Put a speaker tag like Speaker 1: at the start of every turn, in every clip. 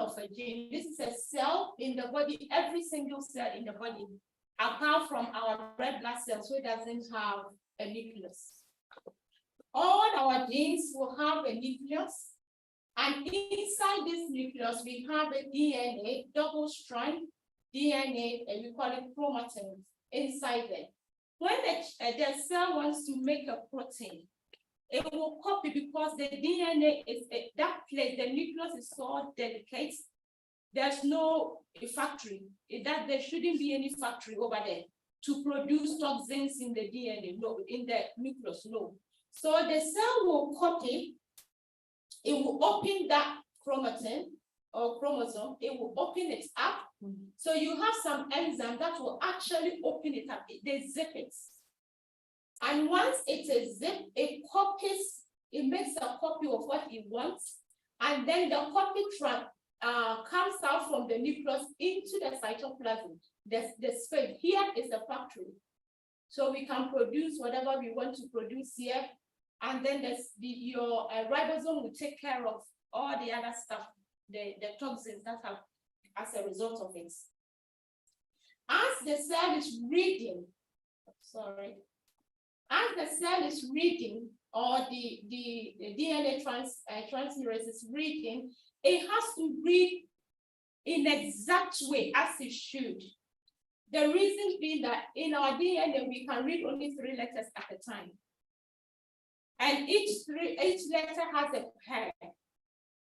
Speaker 1: of a gene. This is a cell in the body, every single cell in the body, apart from our red blood cells, which doesn't have a nucleus. All our genes will have a nucleus, and inside this nucleus, we have a DNA, double strand DNA, and we call it chromatin inside there. When the cell wants to make a protein, it will copy because the DNA is that place, the nucleus is so delicate. There's no factory, there shouldn't be any factory over there to produce toxins in the DNA, no, in the nucleus, no. So the cell will copy, it will open that chromatin or chromosome, it will open it up. So you have some enzyme that will actually open it up, they zip it. And once it is zipped, it copies, it makes a copy of what it wants, and then the copy comes out from the nucleus into the cytoplasm. The space here is the factory. So we can produce whatever we want to produce here, and then your ribosome will take care of all the other stuff, the toxins that have as a result of it. As the cell is reading, as the cell is reading, or the DNA transferase is reading, it has to read in exact way as it should. The reason being that in our DNA, we can read only 3 letters at a time. And each letter has a pair.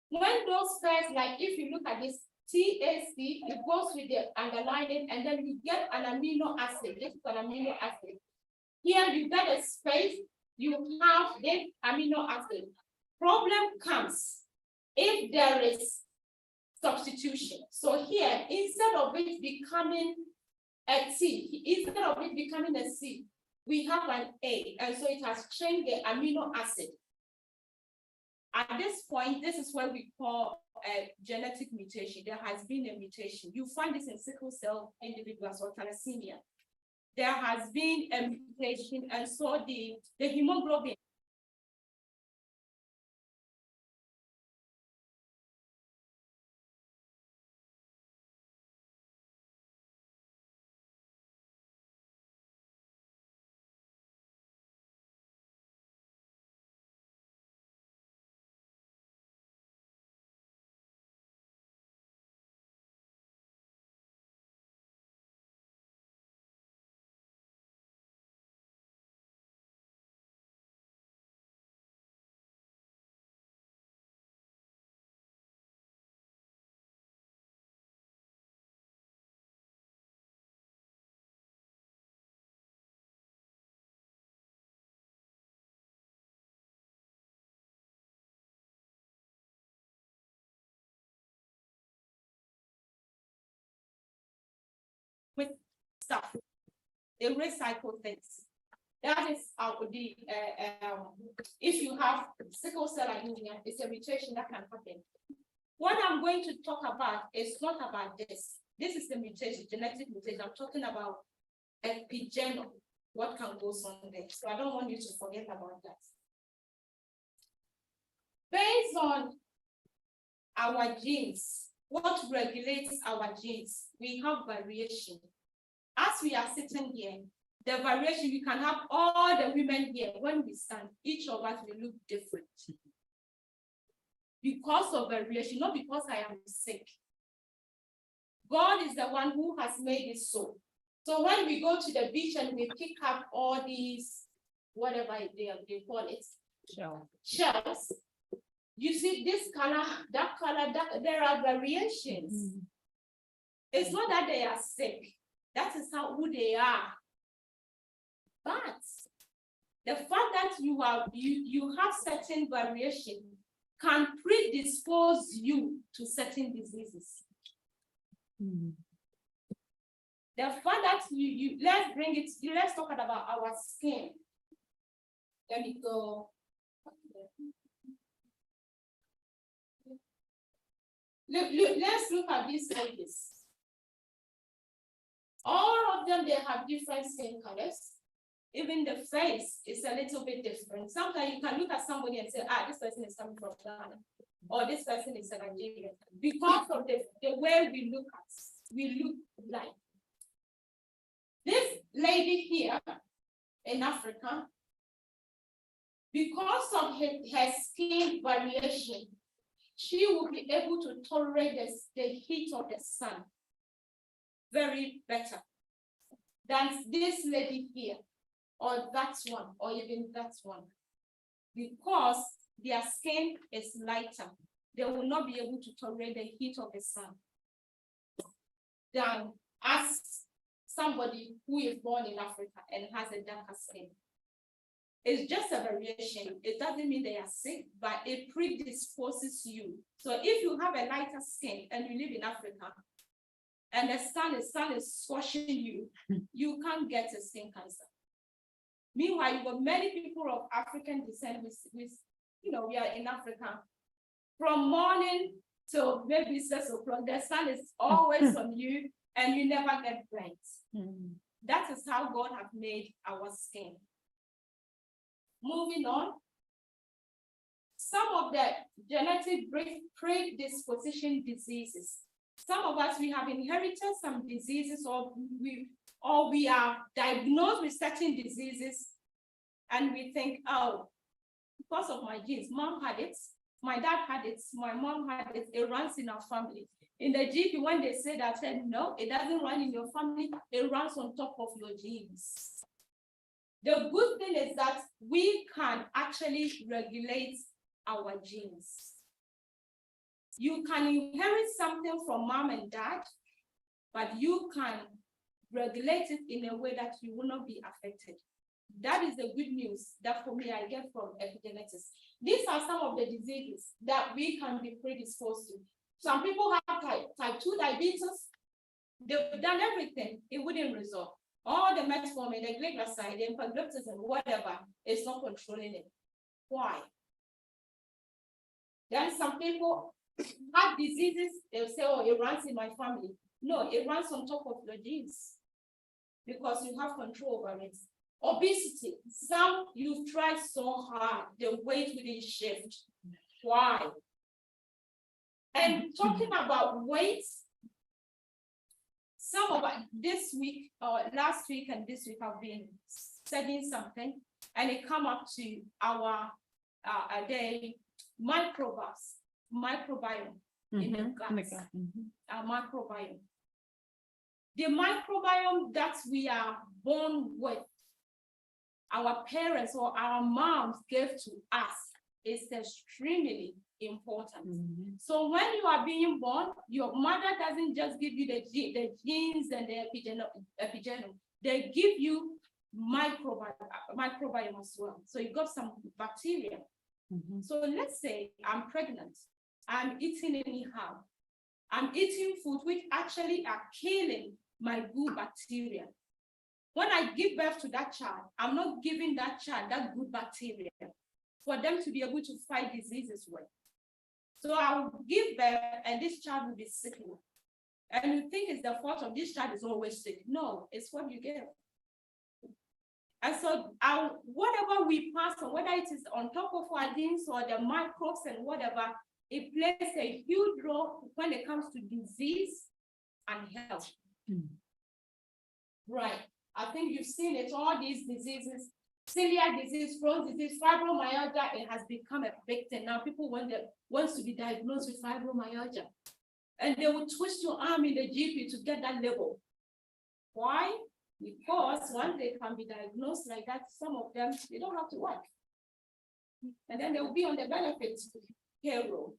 Speaker 1: When those pairs, like if you look at this TAC, it goes with the underlining, and then you get an amino acid. This is an amino acid. Here you get a space, you have this amino acid. Problem comes if there is substitution. So here, instead of it becoming a T, instead of it becoming a C, we have an A, and so it has changed the amino acid. At this point, this is what we call a genetic mutation. There has been a mutation. You find this in sickle cell individuals or thalassemia. There has been a mutation, and so the hemoglobin with stuff, they recycle things. That is if you have sickle cell anemia, it's a mutation that can happen. What I'm going to talk about is not about this. This is the mutation, genetic mutation. I'm talking about epigenome, what can go on there. So I don't want you to forget about that. Based on our genes, what regulates our genes, we have variation. As we are sitting here, the variation, we can have all the women here. When we stand, each of us will look different. Because of variation, not because I am sick. God is the one who has made it so. So when we go to the beach and we pick up all these, whatever they call it, shells, you see this color, that, there are variations. It's not that they are sick. That is who they are. But the fact that you have certain variation can predispose you to certain diseases. The fact that let's talk about our skin. Let me go. Let's look at these ladies. All of them, they have different skin colors. Even the face is a little bit different. Sometimes you can look at somebody and say, this person is coming from Ghana. or this person is a Nigerian, because of the way we look like. This lady here in Africa, because of her skin variation, she will be able to tolerate the heat of the sun very better than this lady here, or that one, or even that one. Because their skin is lighter, they will not be able to tolerate the heat of the sun than as somebody who is born in Africa and has a darker skin. It's just a variation. It doesn't mean they are sick, but it predisposes you. So if you have a lighter skin and you live in Africa, and the sun is scorching you, you can't get a skin cancer. Meanwhile, you've got many people of African descent with we are in Africa. From morning till maybe 6 o'clock, the sun is always on you and you never get burnt. That is how God has made our skin. Moving on. Some of the genetic predisposition diseases. Some of us, we have inherited some diseases, or we are diagnosed with certain diseases, and we think, oh, because of my genes, mom had it, my dad had it, my mom had it, it runs in our family. In the GP, when they say that, I said, no, it doesn't run in your family, it runs on top of your genes. The good thing is that we can actually regulate our genes. You can inherit something from mom and dad, but you can regulate it in a way that you will not be affected. That is the good news that for me I get from epigenetics. These are some of the diseases that we can be predisposed to. Some people have type 2 diabetes. They've done everything, it wouldn't resolve. All the metformin, the glycoside, the empagliflozin, whatever, is not controlling it. Why? Then some people have diseases, they'll say, oh, it runs in my family. No, it runs on top of your genes because you have control over it. Obesity, some you've tried so hard, the weight within shift. Why? And talking about weight, some of this week, or last week and this week, I've been studying something, and it come up to our the microbiome in the gut. Our microbiome. The microbiome that we are born with, our parents or our moms gave to us, is extremely important. So when you are being born, your mother doesn't just give you the genes and the epigenome. They give you microbiome as well. So you got some bacteria. So let's say I'm pregnant, I'm eating anyhow. I'm eating food which actually are killing my good bacteria. When I give birth to that child, I'm not giving that child that good bacteria for them to be able to fight diseases with. So I will give birth and this child will be sick. And you think it's the fault of this child is always sick. No, it's what you get. And so whatever we pass on, whether it is on top of our genes or the microbes and whatever, it plays a huge role when it comes to disease and health. Right. I think you've seen it, all these diseases, celiac disease, Crohn's disease, fibromyalgia, it has become a big thing. Now people want to be diagnosed with fibromyalgia. And they will twist your arm in the GP to get that label. Why? Because once they can be diagnosed like that, some of them, they don't have to work. And then they will be on the benefits payroll.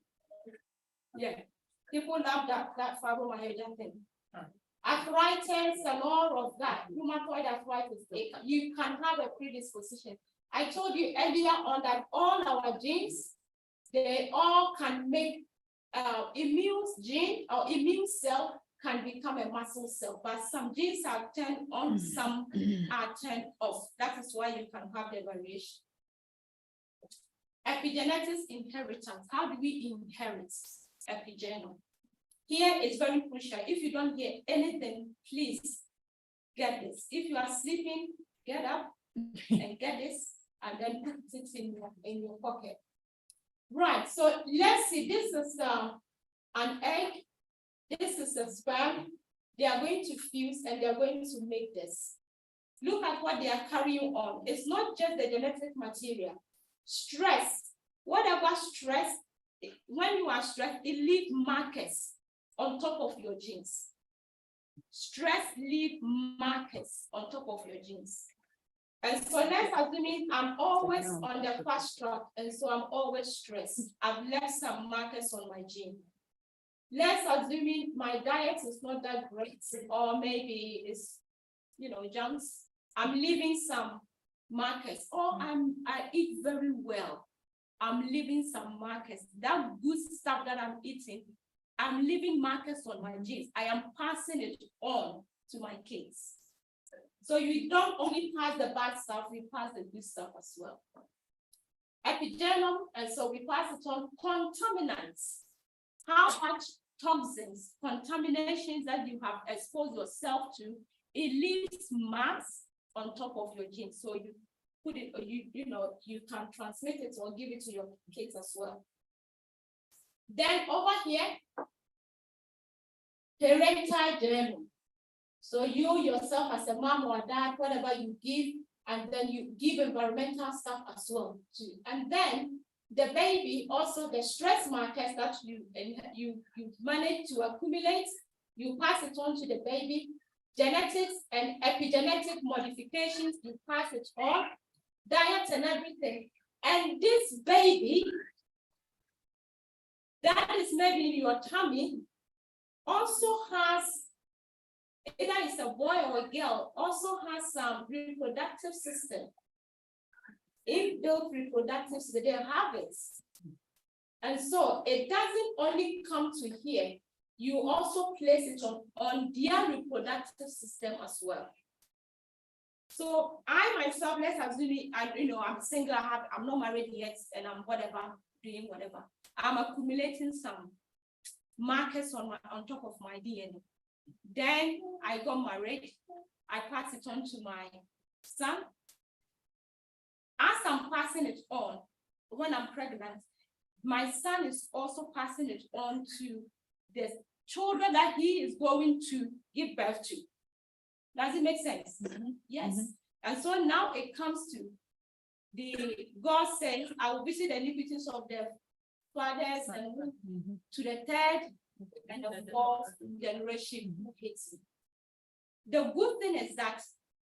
Speaker 1: Yeah. People love that fibromyalgia thing. Arthritis and all of that, rheumatoid arthritis, you can have a predisposition. I told you earlier on that all our genes, they all can make immune gene or immune cell can become a muscle cell, but some genes are turned on, some are turned off. That is why you can have the variation. Epigenetics inheritance. How do we inherit epigenome? Here is very crucial. If you don't hear anything, please get this. If you are sleeping, get up and get this, and then put it in your pocket. Right, so let's see, this is an egg, this is a sperm. They are going to fuse and they are going to make this. Look at what they are carrying on. It's not just the genetic material. Stress, whatever stress, when you are stressed, it leaves markers on top of your genes. Stress leaves markers on top of your genes. And so let's assume I'm always on the fast track, and so I'm always stressed. I've left some markers on my gene. Let's assume my diet is not that great, or maybe it's, junks. I'm leaving some markers, or I eat very well. I'm leaving some markers. That good stuff that I'm eating, I'm leaving markers on my genes. I am passing it on to my kids. So you don't only pass the bad stuff, we pass the good stuff as well. Epigenome, and so we pass it on. Contaminants. How much toxins, contaminations that you have exposed yourself to, it leaves marks on top of your genes. So you put it, you can transmit it or give it to your kids as well. Then over here, parental genome. So you yourself as a mom or dad, whatever you give, and then you give environmental stuff as well too. And then the baby, also the stress markers that you manage to accumulate, you pass it on to the baby. Genetics and epigenetic modifications, you pass it on. Diet and everything. And this baby that is maybe in your tummy also has, either it's a boy or a girl, also has some reproductive system. Inbuilt reproductive system, they have it. And so it doesn't only come to here, you also place it on their reproductive system as well. So I myself, let's assume I'm single, I'm not married yet, and I'm doing whatever. I'm accumulating some markers on top of my DNA. Then I got married. I pass it on to my son. As I'm passing it on, when I'm pregnant, my son is also passing it on to the children that he is going to give birth to. Does it make sense? Mm-hmm. Yes. Mm-hmm. And so now it comes to God says, I will visit the iniquities of the fathers and to the third and the fourth generation who hates me. The good thing is that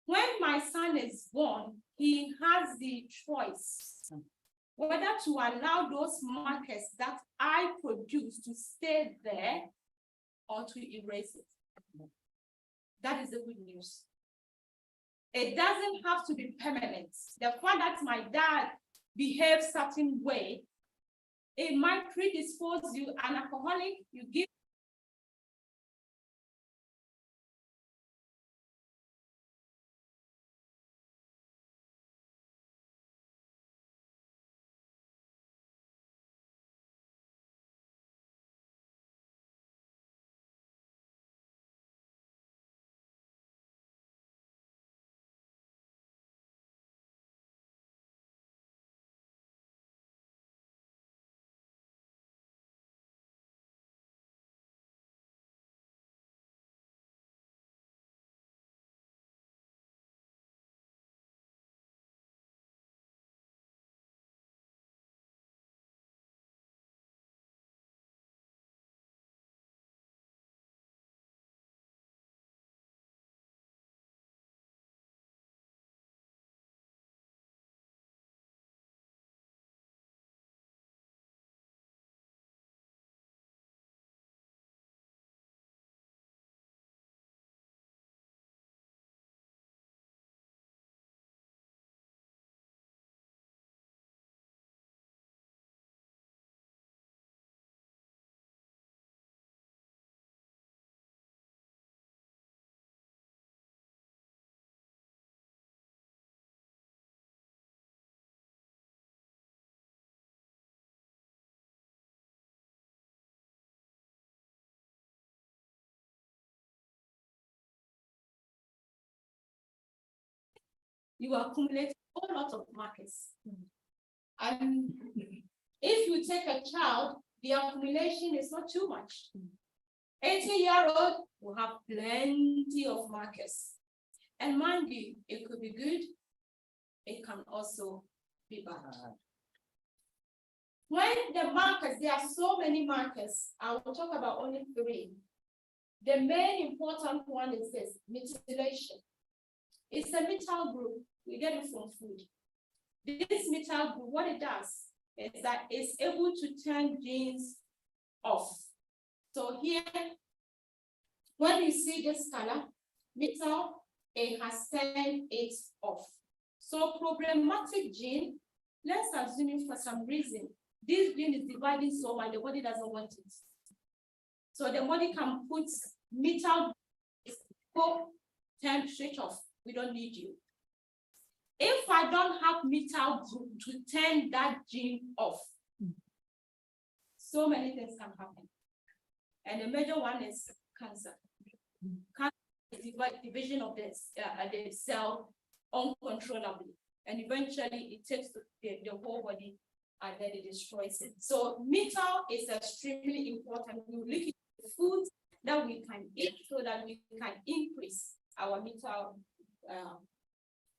Speaker 1: when my son is born, he has the choice whether to allow those markers that I produce to stay there or to erase it. That is the good news. It doesn't have to be permanent. The fact that my dad behaves certain way, it might predispose you. An alcoholic, you give. You accumulate a whole lot of markers. And If you take a child, the accumulation is not too much. 80-year-old will have plenty of markers. And mind you, it could be good, it can also be bad. When the markers, there are so many markers, I will talk about only 3. The main important one is this, methylation. It's a methyl group, we get it from food. This methyl group, what it does is that it's able to turn genes off. So here, when you see this color, methyl, it has turned it off. So problematic gene, let's assume it for some reason, this gene is dividing so much, the body doesn't want it. So the body can put methyl, turn straight off. We don't need you. If I don't have methyl group to turn that gene off, so many things can happen. And the major one is cancer. Cancer is division of the cell uncontrollably. And eventually it takes the whole body and then it destroys it. So methyl is extremely important. We look at the foods that we can eat so that we can increase our methyl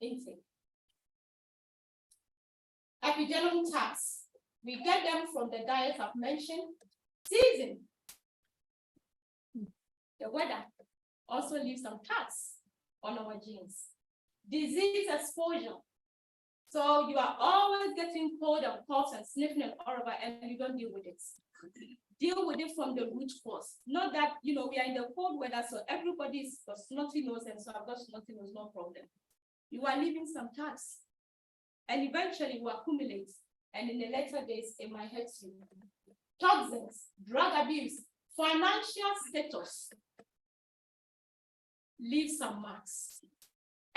Speaker 1: intake. Epigenetic tags, we get them from the diet I've mentioned. Season, the weather also leaves some tags on our genes. Disease exposure, so you are always getting cold and coughs and sniffing and all over, and you don't deal with it. Deal with it from the root cause. Not that, we are in the cold weather, so everybody's got snotty nose, and so I've got snotty nose, no problem. You are leaving some tags, and eventually you accumulate, and in the later days, it might hurt you. Toxins, drug abuse, financial status, leave some marks.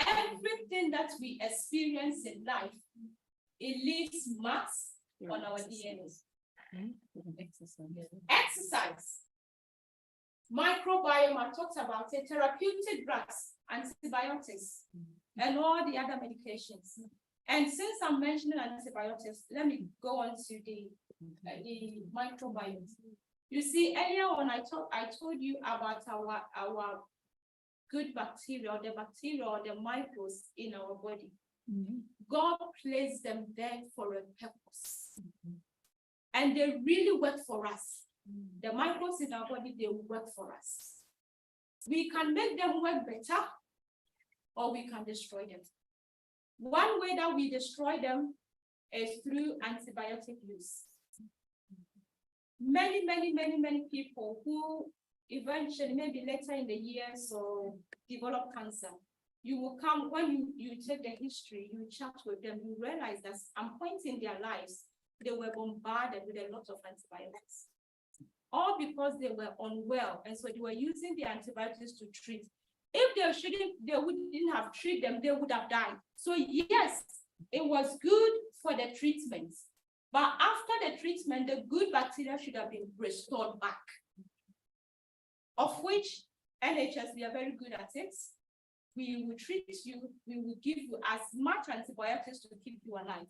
Speaker 1: Everything that we experience in life, it leaves marks on our DNA. Exercise. Microbiome, I talked about it, therapeutic drugs, antibiotics, and all the other medications. And since I'm mentioning antibiotics, let me go on to the microbiome. You see, earlier on I told you about our good bacteria, or the microbes in our body. God placed them there for a purpose. And they really work for us. The microbes in our body, they work for us. We can make them work better, or we can destroy them. One way that we destroy them is through antibiotic use. Many people who eventually, maybe later in the years, or develop cancer, you will come, when you take the history, you chat with them, you realize that at some point in their lives, they were bombarded with a lot of antibiotics. All because they were unwell, and so they were using the antibiotics to treat. If they wouldn't have treated them, they would have died. So yes, it was good for the treatment, but after the treatment, the good bacteria should have been restored back. Of which NHS, we are very good at it. We will treat you, we will give you as much antibiotics to keep you alive,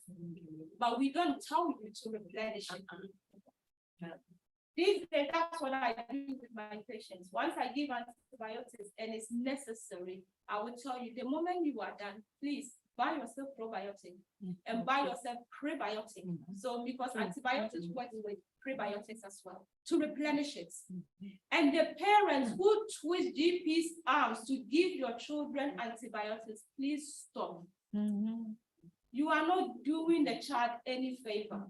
Speaker 1: but we don't tell you to replenish it. That's what I do with my patients. Once I give antibiotics and it's necessary, I will tell you, the moment you are done, please buy yourself probiotic and buy yourself prebiotic. So because antibiotics work with prebiotics as well to replenish it. And the parents who twist GP's arms to give your children antibiotics, please stop. You are not doing the child any favor.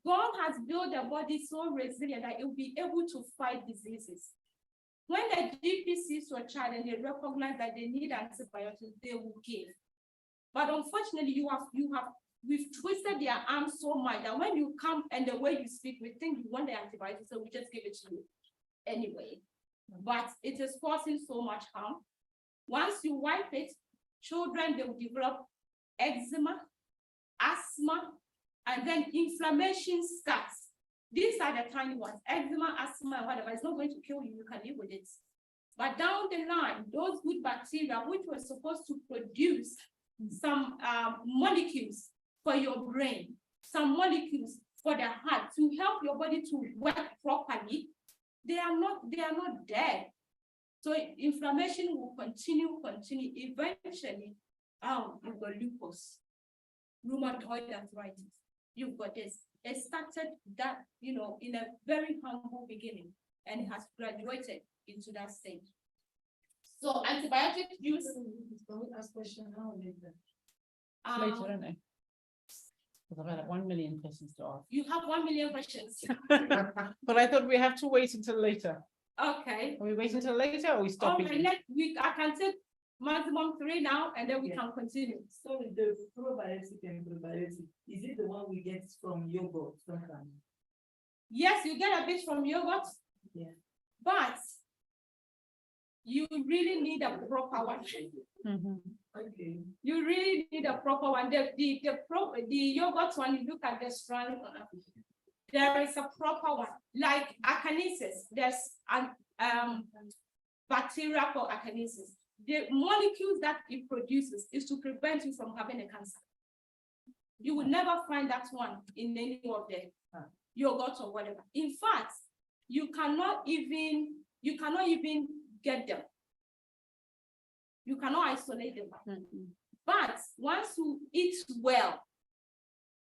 Speaker 1: God has built the body so resilient that it will be able to fight diseases. When the GP sees your child and they recognize that they need antibiotics, they will give. But unfortunately, we've twisted their arms so much that when you come and the way you speak, we think you want the antibiotics, so we just give it to you anyway. But it is causing so much harm. Once you wipe it, children, they will develop eczema, asthma, and then inflammation starts. These are the tiny ones, eczema, asthma, and whatever. It's not going to kill you, you can live with it. But down the line, those good bacteria, which were supposed to produce some molecules for your brain, some molecules for the heart to help your body to work properly, they are not dead. So inflammation will continue. Eventually, you've got lupus, rheumatoid arthritis. You've got this. It started that, in a very humble beginning, and it has graduated into that stage. So antibiotic use.
Speaker 2: Can we ask question how later?
Speaker 3: Later, don't they? Because I've had 1 million questions to ask.
Speaker 1: You have 1 million questions.
Speaker 3: But I thought we have to wait until later.
Speaker 1: Okay.
Speaker 3: Are we waiting until later or are we stopping?
Speaker 1: Okay, I can take maximum 3 now, and then we can continue.
Speaker 2: So the probiotic and probiotic, is it the one we get from yogurt sometimes?
Speaker 1: Yes, you get a bit from yogurt.
Speaker 2: Yeah.
Speaker 1: But you really need a proper one.
Speaker 2: Okay.
Speaker 1: You really need a proper one. The yogurt one, you look at the strand. There is a proper one, like acanesis. There's bacteria called acanesis. The molecules that it produces is to prevent you from having a cancer. You will never find that one in any of the yogurt or whatever. In fact, you cannot even get them. You cannot isolate them. But once you eat well,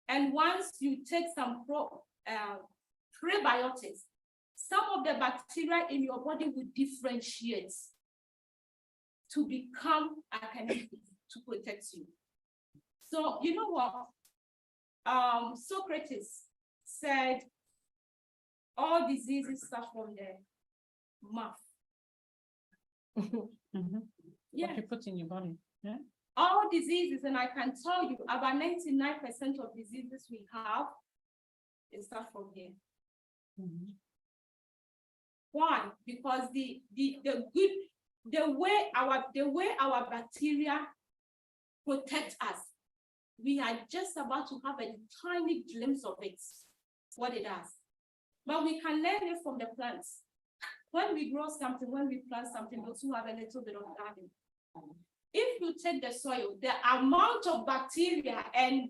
Speaker 1: and once you take some prebiotics, some of the bacteria in your body will differentiate to become acanine to protect you. So you know what? Socrates said all diseases start from the mouth.
Speaker 3: Yeah. What you put in your body. Yeah.
Speaker 1: All diseases, and I can tell you about 99% of diseases we have, it starts from here. Why? Because the way our bacteria protect us, we are just about to have a tiny glimpse of it, what it does. But we can learn it from the plants. When we grow something, when we plant something, those who have a little bit of garden, if you take the soil, the amount of bacteria and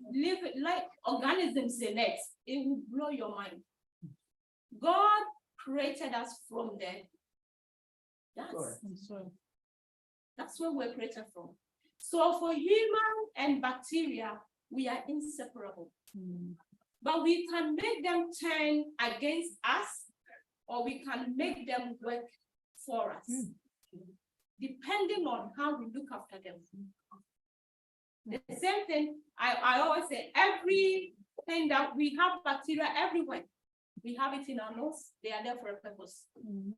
Speaker 1: like organisms in it, it will blow your mind. God created us from there. That's where we're created from. So for human and bacteria, we are inseparable. But we can make them turn against us, or we can make them work for us, depending on how we look after them. The same thing, I always say, everything that we have bacteria everywhere. We have it in our nose, they are there for a purpose. We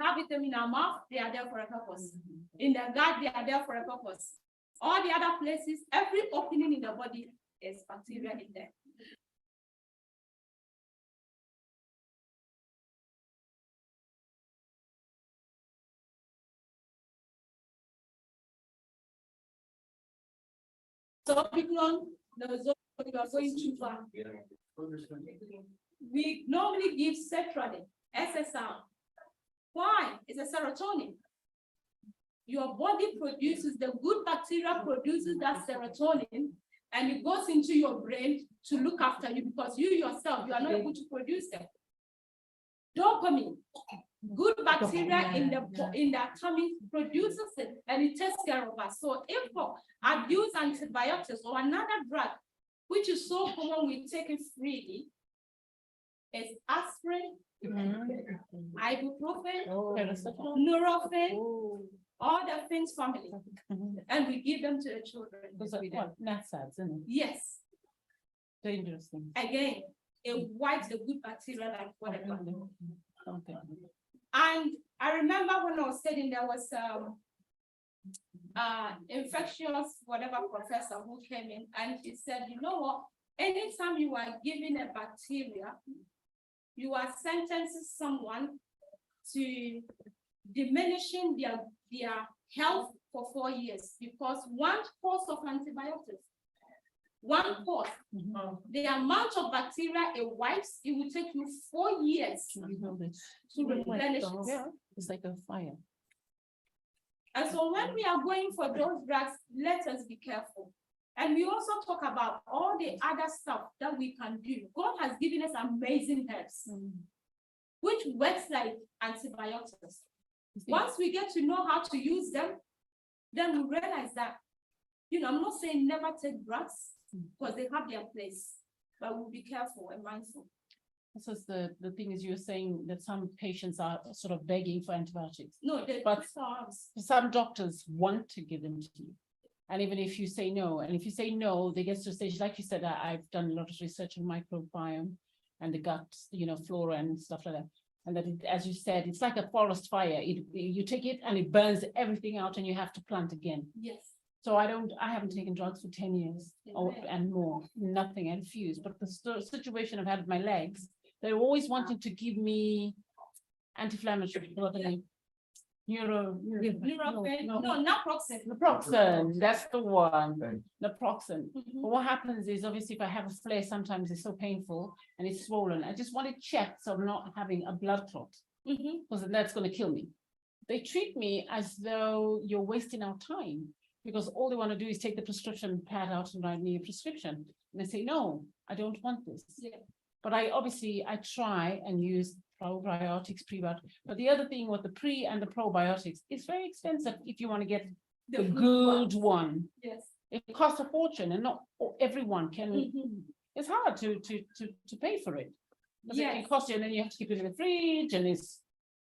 Speaker 1: have it in our mouth, they are there for a purpose. In the gut, they are there for a purpose. All the other places, every opening in the body is bacteria in there. So people, you are going too far. We normally give sertraline, SSR. Why? It's a serotonin. Your body produces, the good bacteria produces that serotonin, and it goes into your brain to look after you, because you yourself, you are not able to produce them. Dopamine, good bacteria in the tummy produces it, and it takes care of us. So if abuse antibiotics or another drug, which is so common, we take it freely, is aspirin, ibuprofen, Nurofen, all the things family, and we give them to the children.
Speaker 3: Those are NSAIDs, isn't it?
Speaker 1: Yes.
Speaker 3: Dangerous things.
Speaker 1: Again, it wipes the good bacteria like whatever.
Speaker 3: Okay.
Speaker 1: And I remember when I was studying, there was infectious whatever professor who came in, and he said, you know what? Anytime you are giving a bacteria, you are sentencing someone to diminishing their health for 4 years, because one course of antibiotics, one course, the amount of bacteria it wipes, it will take you 4 years to replenish it.
Speaker 3: Yeah, it's like a fire.
Speaker 1: And so when we are going for those drugs, let us be careful. And we also talk about all the other stuff that we can do. God has given us amazing herbs, which works like antibiotics. Once we get to know how to use them, then we realize that, I'm not saying never take drugs because they have their place, but we'll be careful and mindful.
Speaker 3: This is the thing is you're saying that some patients are sort of begging for antibiotics.
Speaker 1: No,
Speaker 3: But some doctors want to give them to you. And even if you say no, and if you say no, they get to a stage, like you said, I've done a lot of research on microbiome and the gut, flora and stuff like that. And that, as you said, it's like a forest fire. You take it and it burns everything out and you have to plant again.
Speaker 1: Yes.
Speaker 3: So I haven't taken drugs for 10 years and more, nothing, I refuse. But the situation I've had with my legs, they're always wanting to give me anti-inflammatory, naproxen, that's the one, naproxen. But what happens is, obviously, if I have a flare, sometimes it's so painful and it's swollen. I just want to check so I'm not having a blood clot, because that's going to kill me. They treat me as though you're wasting our time, because all they want to do is take the prescription pad out and write me a prescription. And they say, no, I don't want this. Yeah. But I try and use probiotics, prebiotics. But the other thing with the pre and the probiotics, it's very expensive if you want to get the good one.
Speaker 1: Yes.
Speaker 3: It costs a fortune, and not everyone can. It's hard to pay for it. Yes. It costs you, and then you have to keep it in the fridge, and it's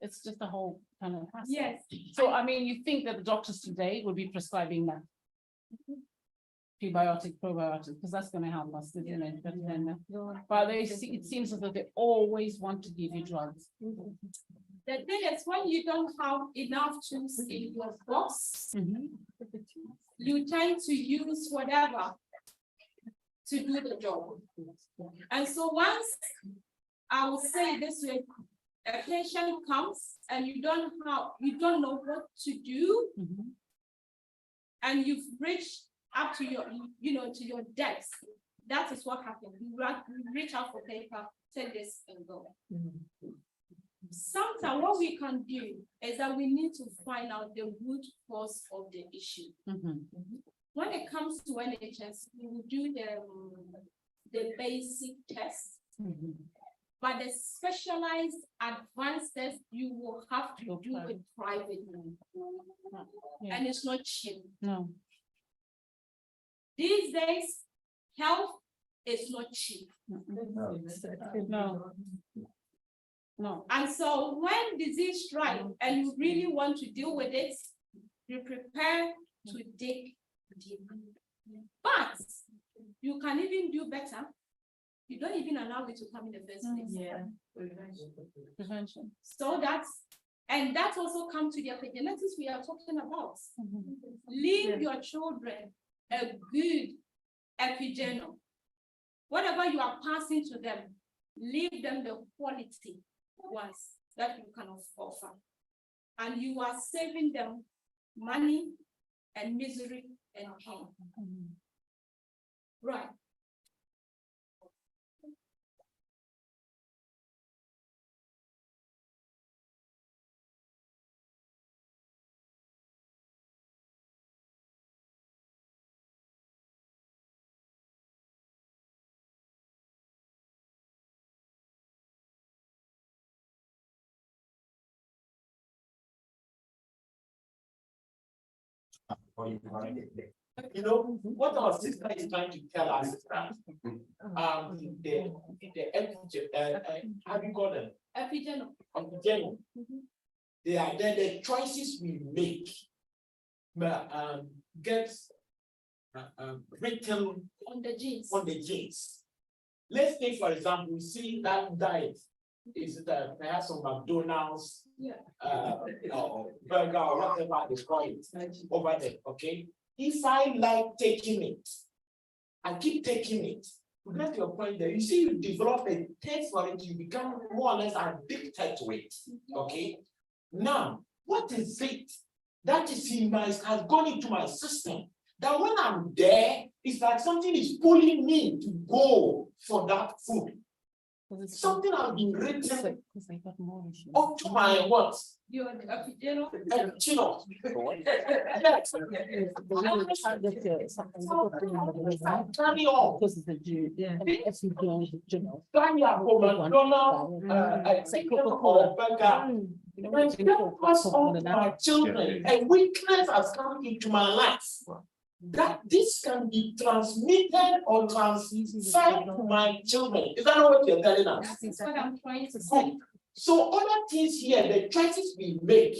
Speaker 3: just a whole kind of hassle.
Speaker 1: Yes.
Speaker 3: So I mean, you think that the doctors today would be prescribing that prebiotic, probiotic, because that's going to help us, isn't it? But it seems as though they always want to give you drugs.
Speaker 1: The thing is, when you don't have enough tools in your box, you tend to use whatever to do the job. And so once, I will say this way, a patient comes and you don't know what to do, and you've reached up to your, to your depths. That is what happens. You reach out for paper, take this and go. Sometimes what we can do is that we need to find out the root cause of the issue. When it comes to NHS, we will do the basic tests, but the specialized advanced test you will have to do it privately, and it's not cheap.
Speaker 3: No.
Speaker 1: These days, health is not cheap.
Speaker 3: No.
Speaker 1: And so when disease strikes and you really want to deal with it, you prepare to dig deep. But you can even do better. You don't even allow it to come in the first place.
Speaker 2: Yeah.
Speaker 3: Prevention.
Speaker 1: So that also comes to the epigenetics we are talking about. Leave your children a good epigenome. Whatever you are passing to them, leave them the quality ones that you can offer. And you are saving them money and misery and pain. Right.
Speaker 4: What our sister is trying to tell us is that have you got them?
Speaker 1: Epigenome.
Speaker 4: They are the choices we make gets written
Speaker 1: On the
Speaker 4: genes. Let's take, for example, see that diet is perhaps some McDonald's, or burger or whatever they call it over there. Okay, if I like taking it, I keep taking it. To get to a point there, you see, you develop a taste for it, you become more or less addicted to it. Okay, now what is it that is has gone into my system? That when I'm there, it's like something is pulling me to go for that food. Something has been written onto my what?
Speaker 1: You're you know.
Speaker 4: Chino. Carry on.
Speaker 3: Because it's a Jew.
Speaker 2: Yeah.
Speaker 3: It's a Jew.
Speaker 4: Kanya for McDonald's, chicken or burger. When that was all my children, a weakness has come into my life. That this can be transmitted or transferred to my children. Is that not what you're telling us?
Speaker 1: That's what I'm trying to say.
Speaker 4: So other things here, the choices we make,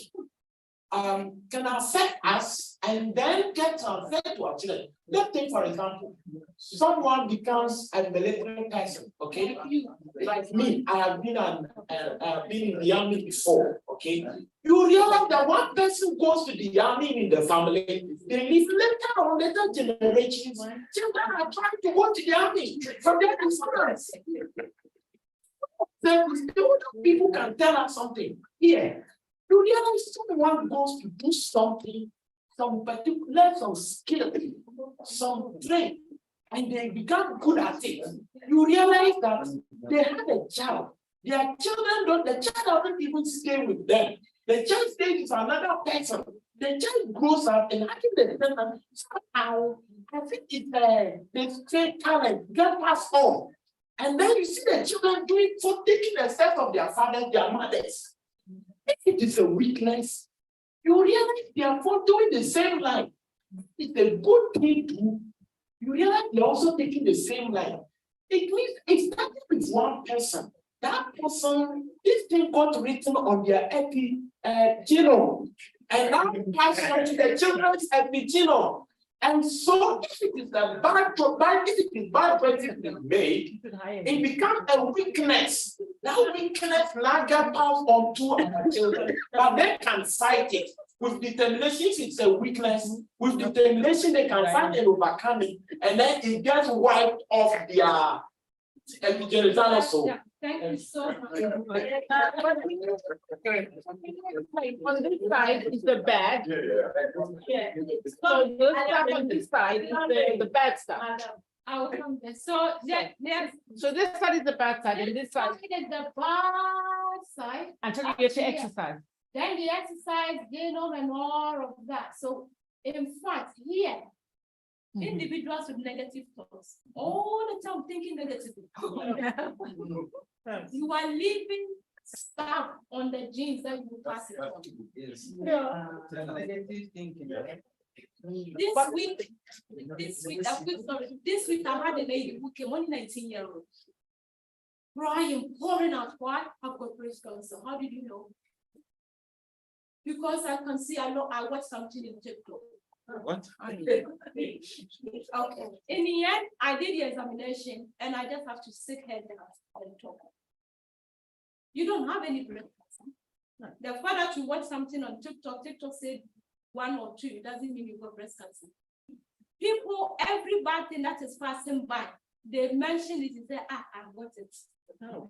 Speaker 4: can affect us and then get transferred to our children. Let's take, for example, someone becomes a military person, okay? Like me, I have been in the army before, okay? You realize that one person goes to the army in the family, they live later on, later generations, children are trying to go to the army from their parents. People can tell us something here. You realize someone goes to do something, some particular, some skill, some trade, and they become good at it. You realize that they have a child. Their children don't, the child doesn't even stay with them. The child stays with another person. The child grows up and I think that somehow, I think it's the straight talent, get passed on. And then you see the children doing for taking the steps of their fathers, their mothers. If it is a weakness, you realize they are doing the same line. It's a good thing to, you realize they're also taking the same line. It means it's starting with one person. That person, this thing got written on their genome. And now pass on to the children's epigenome. And so if it is a bad choice made, it becomes a weakness. That weakness now gets passed on to our children, but they can fight it. With determination, it's a weakness. With determination, they can fight and overcome it, and then it gets wiped off their epigenome also.
Speaker 1: Yeah, thank you so much.
Speaker 3: On this side is the bad.
Speaker 1: Yeah.
Speaker 3: So this stuff on this side is the bad stuff.
Speaker 1: I will come there. So there's
Speaker 3: So this side is the bad side, and this side
Speaker 1: is the bad side.
Speaker 3: until you get to exercise.
Speaker 1: Then the exercise, genome, and all of that. So in fact, here, individuals with negative thoughts, all the time thinking negatively. You are leaving stuff on the genes that you pass it on. Yeah. This week I had a lady who came, only 19-year-old. Crying, pouring out, why? I've got breast cancer. How did you know? Because I can see, I watched something in TikTok.
Speaker 4: What?
Speaker 1: Okay. In the end, I did the examination and I just have to sit her down and talk. You don't have any breast cancer. The fact that you watch something on TikTok said 1 or 2, it doesn't mean you got breast cancer. People, every bad thing that is passing by, they mention it and say, I've got it. Oh.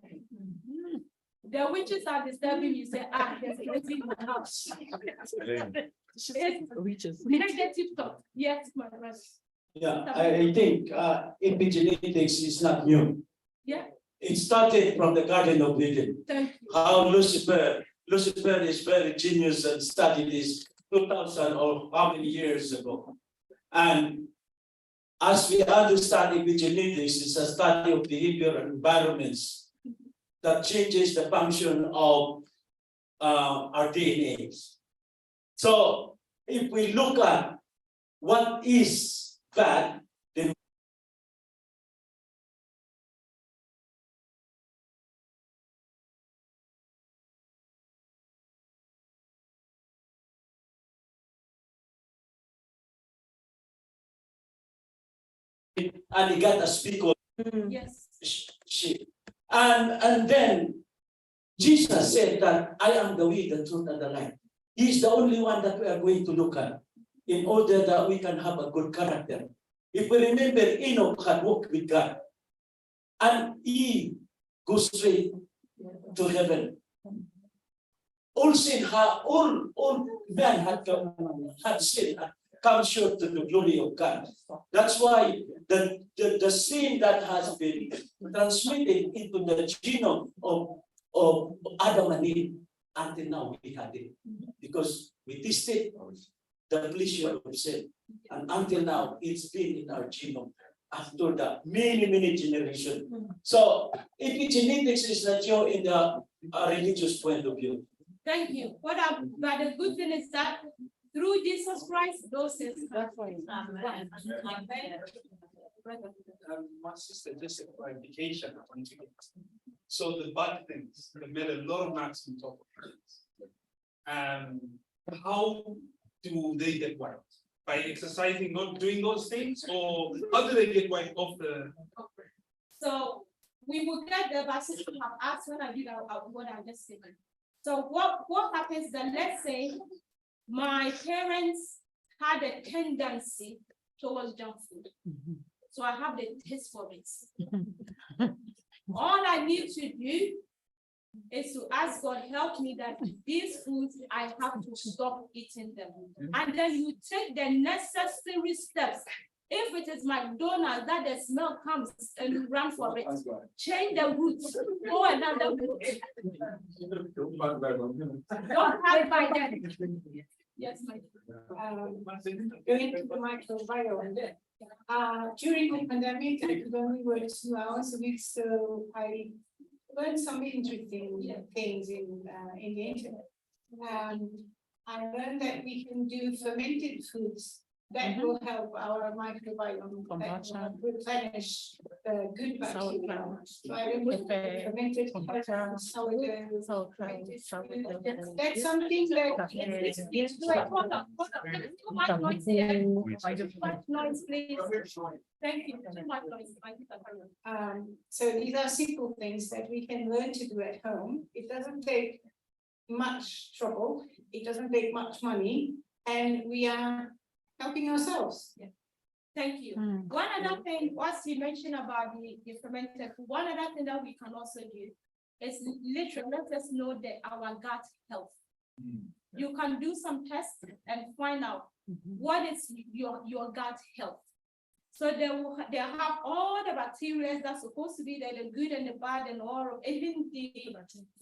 Speaker 1: The witches are disturbing you, say, there's a witch in the house. It's negative thought. Yes, my brother.
Speaker 5: Yeah, I think epigenetics is not new.
Speaker 1: Yeah.
Speaker 5: It started from the Garden of Eden.
Speaker 1: Thank you.
Speaker 5: How Lucifer is very genius and studied this 2000 or how many years ago. And as we understand epigenetics, it's a study of behavioral environments that changes the function of our DNA. So if we look at what is bad, then and he got a speaker.
Speaker 1: Yes.
Speaker 5: And then Jesus said that I am the way, the truth, and the life. He's the only one that we are going to look at in order that we can have a good character. If we remember, Enoch had walked with God and he goes straight to heaven. All sin, all man had sinned, come short to the glory of God. That's why the sin that has been transmitted into the genome of Adam and Eve until now we had it. Because we tested the pleasure of sin. And until now, it's been in our genome after the many generations. So epigenetics is not your in the religious point of view.
Speaker 1: Thank you. But the good thing is that through Jesus Christ, those things.
Speaker 3: That's why.
Speaker 6: My sister, just a clarification. So the bad things, they made a lot of marks on top of things. How do they get white? By exercising, not doing those things, or how do they get white off the?
Speaker 1: So we will get the vaccine to have asked when I did what I just said. So what happens then, let's say my parents had a tendency towards junk food. So I have the taste for it. All I need to do is to ask God, help me that these foods, I have to stop eating them. And then you take the necessary steps. If it is McDonald's that the smell comes and you run for it, change the route, go another route. Don't have by then. Yes, my.
Speaker 7: Going to the microbiome. During the pandemic, I could only work 2 hours a week, so I learned some interesting things in the internet. I learned that we can do fermented foods that will help our microbiome, that will replenish the good bacteria. So I learned fermented sourdough. That's something that
Speaker 1: Hold on. There's too much noise here. Too much noise, please. Thank you. Too much noise.
Speaker 7: So these are simple things that we can learn to do at home. It doesn't take much trouble. It doesn't take much money, and we are helping ourselves.
Speaker 1: Thank you. One other thing, what you mentioned about the fermented food, one other thing that we can also do is literally let us know that our gut health. You can do some tests and find out what is your gut health. So they have all the bacteria that's supposed to be there, the good and the bad and all, even the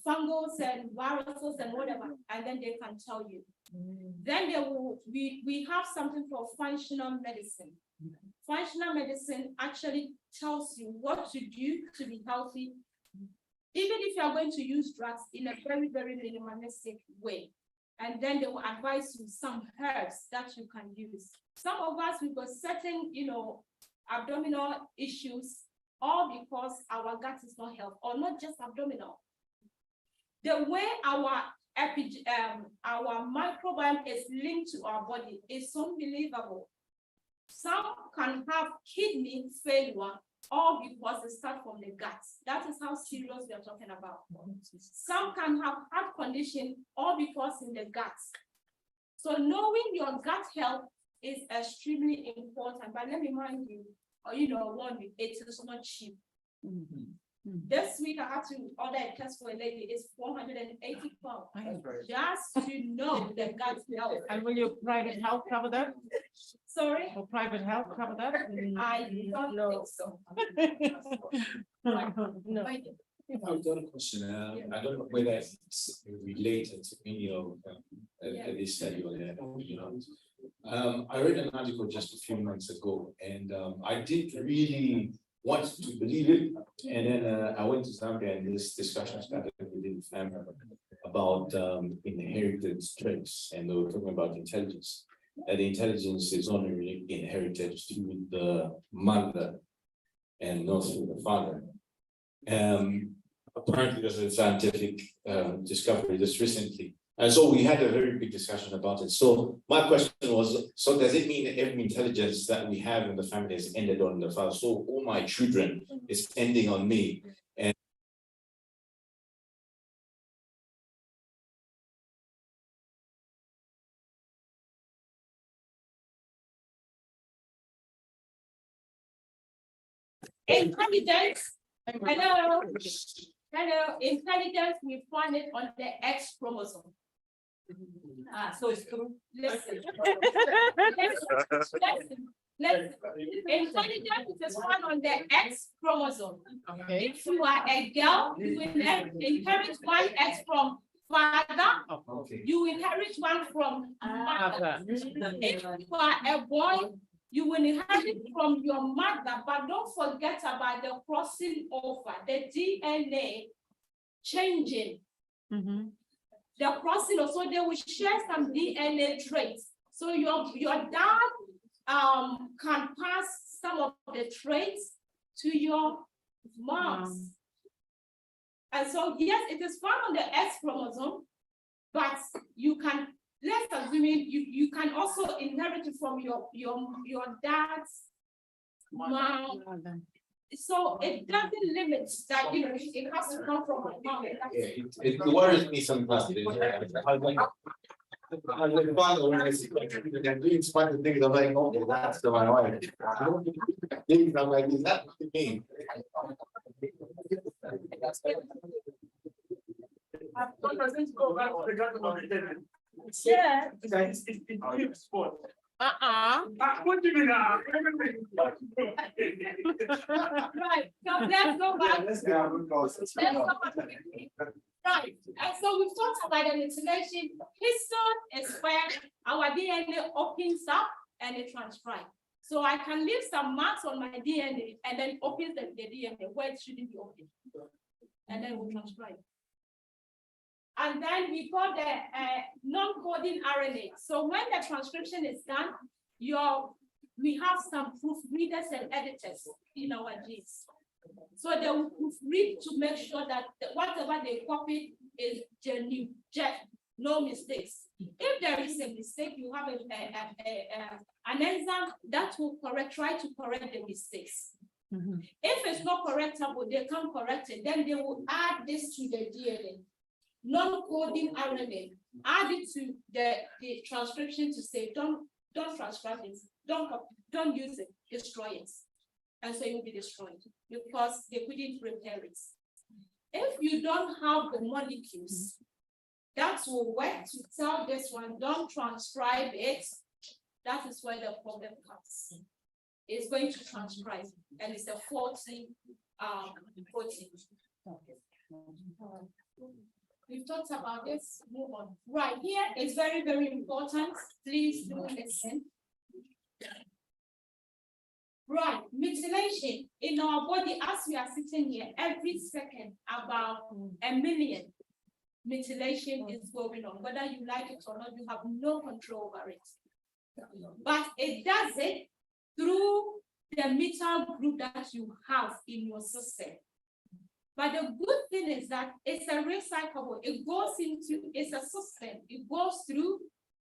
Speaker 1: fungus and viruses and whatever, and then they can tell you. Then we have something called functional medicine. Functional medicine actually tells you what to do to be healthy, even if you are going to use drugs in a very minimalistic way. And then they will advise you some herbs that you can use. Some of us, we've got certain, abdominal issues, all because our gut is not healthy, or not just abdominal. The way our microbiome is linked to our body is unbelievable. Some can have kidney failure, all because they start from the gut. That is how serious we are talking about. Some can have heart condition, all because in the gut. So knowing your gut health is extremely important. But let me remind you, it is not cheap. This week I had to order a test for a lady. It's 480 pounds. Just to know the gut health.
Speaker 3: And will your private health cover that?
Speaker 1: Sorry?
Speaker 3: Will private health cover that?
Speaker 1: I don't think so.
Speaker 3: No.
Speaker 8: I've got a question. I don't know whether it's related to any of this study or that. I read an article just a few months ago, and I did really want to believe it. And then I went to Zambia, and this discussion started within the family about inherited traits, and they were talking about intelligence. And the intelligence is only inherited through the mother and not through the father. Apparently, there's a scientific discovery just recently. And so we had a very big discussion about it. So my question was, so does it mean that every intelligence that we have in the family has ended on the father? So all my children is ending on me. And
Speaker 1: Intelligence. Hello. Intelligence, we find it on the X chromosome. So it's true. Listen. Listen. Intelligence is found on the X chromosome.
Speaker 3: Okay.
Speaker 1: If you are a girl, you will inherit one X from father,
Speaker 8: Okay.
Speaker 1: you inherit one from mother.
Speaker 3: Mother.
Speaker 1: If you are a boy, you will inherit from your mother, but don't forget about the crossing over, the DNA changing. The crossing also, they will share some DNA traits. So your dad can pass some of the traits to your moms. And so yes, it is found on the X chromosome, but you can, let's assume you can also inherit it from your dad's mom. So it doesn't limit that, you know, it has to come from my mom.
Speaker 8: Yeah, it worries me sometimes. I was like, father, when I see like, they're doing smart things, I'm like, okay, that's the my wife. I'm like, is that what you mean?
Speaker 1: Yeah.
Speaker 6: What do you mean?
Speaker 1: Right, so let's go back. Let's go back. Right, and so we've talked about the methylation. Histone is where our DNA opens up and it transcribes. So I can leave some marks on my DNA and then open the DNA where it shouldn't be open. And then we'll transcribe. And then we got the non-coding RNA. So when the transcription is done, we have some proofreaders and editors in our genes. So they will proofread to make sure that whatever they copied is genuine, no mistakes. If there is a mistake, you have an enzyme that will try to correct the mistakes. If it's not correctable, they can't correct it. Then they will add this to the DNA. Non-coding RNA, add it to the transcription to say, don't transcribe it, don't use it, destroy it. And so it will be destroyed because they couldn't repair it. If you don't have the molecules that will work to tell this one, don't transcribe it, that is where the problem comes. It's going to transcribe, and it's a faulty protein. We've talked about this, move on. Right, here is very, very important. Please do listen. Right, methylation in our body, as we are sitting here, every second, about 1 million methylation is going on. Whether you like it or not, you have no control over it. But it does it through the methyl group that you have in your system. But the good thing is that it's a recyclable. It goes into, it's a system. It goes through,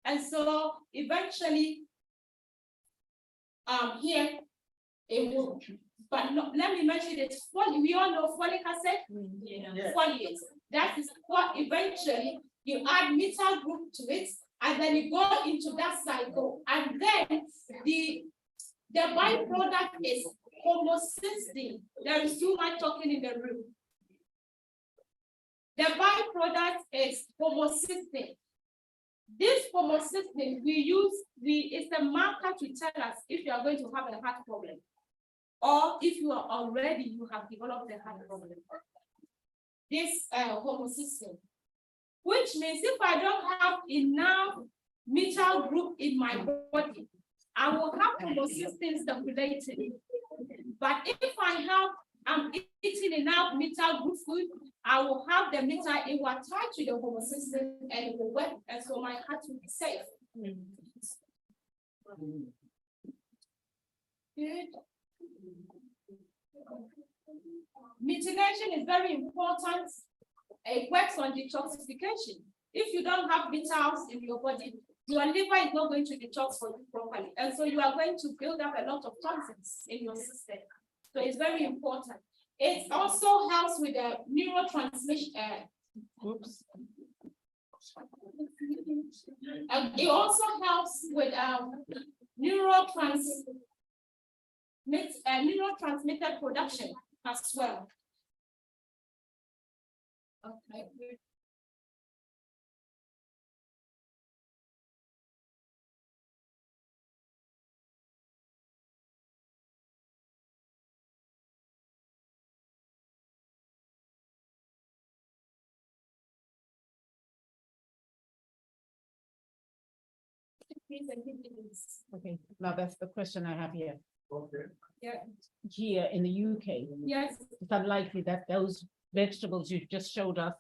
Speaker 1: and so eventually, here it will. But no, let me mention it. We all know folic acid. Yeah. Foliate. That is what eventually you add methyl group to it, and then you go into that cycle, and then the byproduct is homocysteine. There is too much talking in the room. The byproduct is homocysteine. This homocysteine it's a marker to tell us if you are going to have a heart problem, or if you have developed a heart problem. This homocysteine, which means if I don't have enough methyl group in my body, I will have homocysteine circulating. But if I'm eating enough methyl group food, I will have the methyl, it will attach to the homocysteine and it will work, and so my heart will be safe. Good. Methylation is very important. It works on detoxification. If you don't have methyls in your body, your liver is not going to detox for you properly. And so you are going to build up a lot of toxins in your system. So it's very important. It also helps with the neurotransmission. It also helps with neurotransmitter production as well. Okay. increase and dividends.
Speaker 3: Okay, now that's the question I have here.
Speaker 6: Okay.
Speaker 1: Yeah.
Speaker 3: Here in the UK,
Speaker 1: Yes,
Speaker 3: it's unlikely that those vegetables you just showed us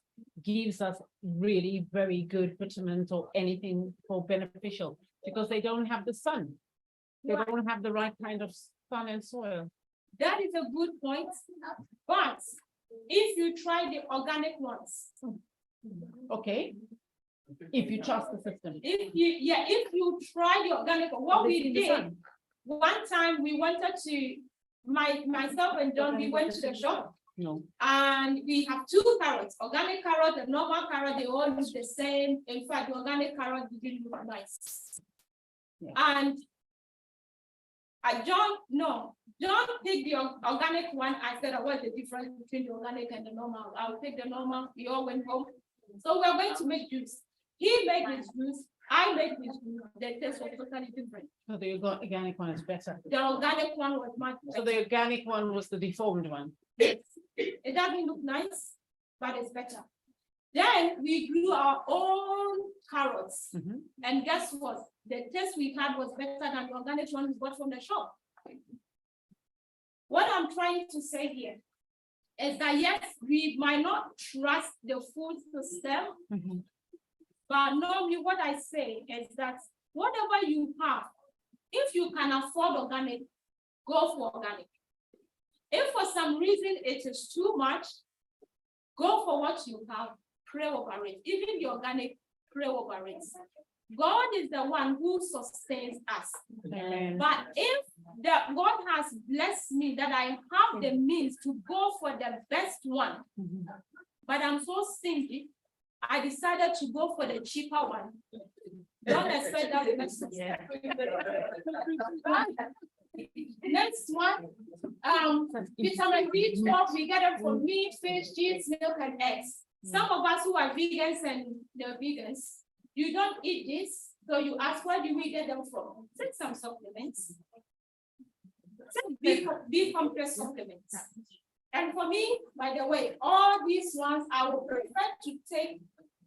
Speaker 3: gives us really very good vitamins or anything for beneficial, because they don't have the sun. They
Speaker 1: Right.
Speaker 3: don't have the right kind of sun and soil.
Speaker 1: that is a good point. But if you try the organic ones,
Speaker 3: Okay, if you trust the system.
Speaker 1: if you try the organic, what
Speaker 3: They
Speaker 1: we
Speaker 3: see the
Speaker 1: did,
Speaker 3: sun.
Speaker 1: one time we wanted to, myself and John, we went to the shop
Speaker 3: No,
Speaker 1: and we have two carrots, organic carrot and normal carrot, they all look the same. In fact, the organic carrot didn't look nice.
Speaker 3: Yeah.
Speaker 1: And John picked the organic one. I said, what's the difference between the organic and the normal? I'll take the normal. We all went home. So we're going to make juice. He made his juice. I made his juice. The taste was totally different.
Speaker 3: so the organic one is better.
Speaker 1: The organic one was much
Speaker 3: So
Speaker 1: better.
Speaker 3: the organic one was the deformed one.
Speaker 1: It doesn't look nice, but it's better. Then we grew our own carrots.
Speaker 3: Mhm.
Speaker 1: And guess what? The taste we had was better than the organic one we bought from the shop. What I'm trying to say here is that yes, we might not trust the food system,
Speaker 3: Mhm.
Speaker 1: but normally what I say is that whatever you have, if you can afford organic, go for organic. If for some reason it is too much, go for what you have, pray over it. Even the organic, pray over it. God is the one who sustains us.
Speaker 3: Amen.
Speaker 1: But if God has blessed me that I have the means to go for the best one,
Speaker 3: Mhm.
Speaker 1: but I'm so stingy, I decided to go for the cheaper one. Don't expect that the next
Speaker 3: Yeah.
Speaker 1: Next one, vitamin B12, we get it from meat, fish, cheese, milk, and eggs. Some of us who are vegans and they're vegans, you don't eat this, so you ask, where do we get them from? Take some supplements. Take B complex supplements. And for me, by the way, all these ones, I would prefer to take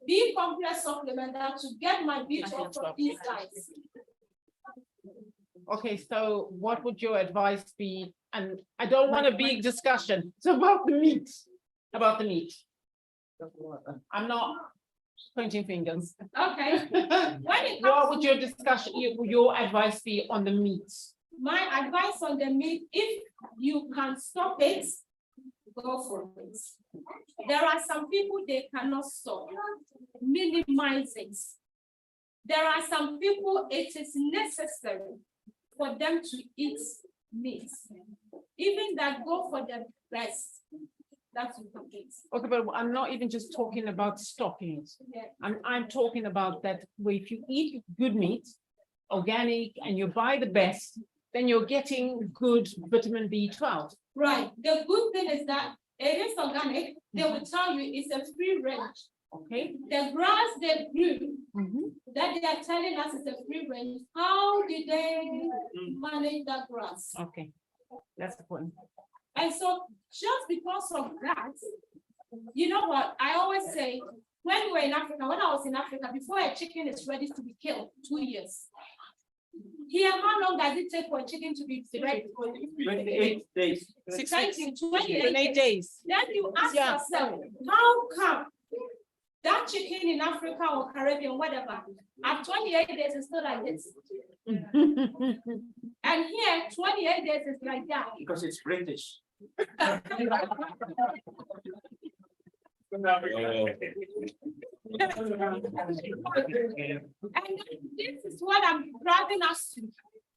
Speaker 1: B complex supplement than to get my B12 from these guys.
Speaker 3: Okay, so what would your advice be? And I don't want a big discussion. It's about the meat. About the meat. I'm not pointing fingers.
Speaker 1: Okay. When it
Speaker 3: What
Speaker 1: comes
Speaker 3: would
Speaker 1: to
Speaker 3: your discussion, your advice be on the meat?
Speaker 1: my advice on the meat, if you can stop it, go for it. There are some people they cannot stop. Minimize it. There are some people it is necessary for them to eat meat. Even that go for the breast. That's what it is.
Speaker 3: Okay, but I'm not even just talking about stopping it.
Speaker 1: Yeah.
Speaker 3: I'm talking about that where if you eat good meat, organic, and you buy the best, then you're getting good vitamin B12.
Speaker 1: Right. The good thing is that it is organic. They will tell you it's a free range.
Speaker 3: Okay.
Speaker 1: The grass they grew
Speaker 3: Mhm.
Speaker 1: that they are telling us is a free range. How did they manage that grass?
Speaker 3: Okay, that's the point.
Speaker 1: And so just because of that, you know what, I always say, when we're in Africa, when I was in Africa, before a chicken is ready to be killed, 2 years. Here, how long does it take for a chicken to be ready?
Speaker 5: 28 days.
Speaker 1: 28
Speaker 3: days.
Speaker 1: Then you ask
Speaker 3: Yeah.
Speaker 1: yourself, how come that chicken in Africa or Caribbean, whatever, at 28 days is still like this? And here, 28 days is like that.
Speaker 5: Because it's British.
Speaker 1: And this is what I'm driving us to.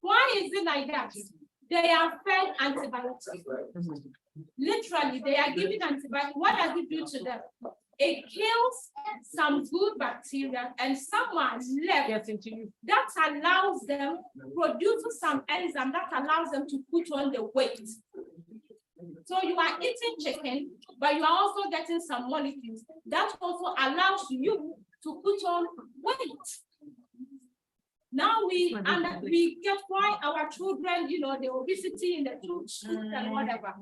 Speaker 1: Why is it like that? They are fed antibiotics. Literally, they are given antibiotics. What does it do to them? It kills some good bacteria and someone left
Speaker 3: Gets into you.
Speaker 1: that allows them, produces some enzyme that allows them to put on the weight. So you are eating chicken, but you are also getting some molecules that also allows you to put on weight. Now we get why our children, you know, the obesity in the schools and whatever.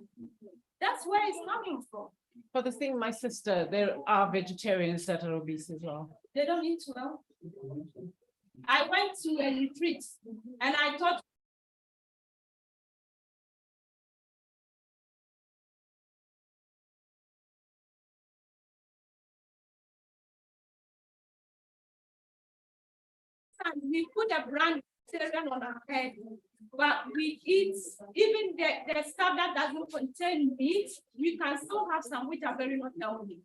Speaker 1: That's where it's coming from.
Speaker 3: For the thing, my sister, there are vegetarians that are obese as well.
Speaker 1: They don't eat well. I went to a retreat and I thought we put a brand on our head, but we eat even the stuff that doesn't contain meat. We can still have some which are very not healthy.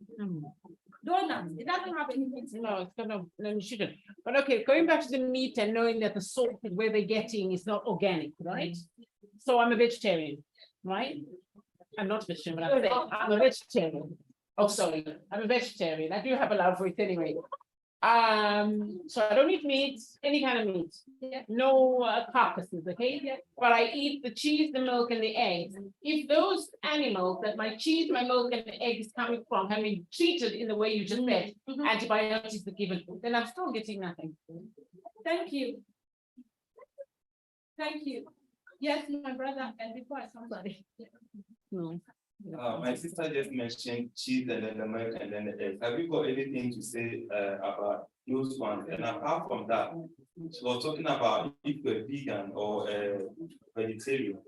Speaker 1: Donuts, it doesn't have any meat.
Speaker 3: No, it's kind of, no, you shouldn't. But okay, going back to the meat and knowing that the salt where they're getting is not organic, right? So I'm a vegetarian, right? I'm not vegetarian, but I'm a vegetarian. Oh, sorry, I'm a vegetarian. I do have a love for it anyway. So I don't eat meat, any kind of meat, no carcasses, okay? But I eat the cheese, the milk, and the eggs. If those animals that my cheese, my milk, and the egg is coming from have been treated in the way you just said, antibiotics are given, then I'm still getting nothing.
Speaker 1: Thank you. Thank you. Yes, my brother, and before somebody.
Speaker 3: No.
Speaker 9: My sister just mentioned cheese and then the milk and then the eggs. Have you got anything to say about those ones? And apart from that, she was talking about if you're vegan or vegetarian,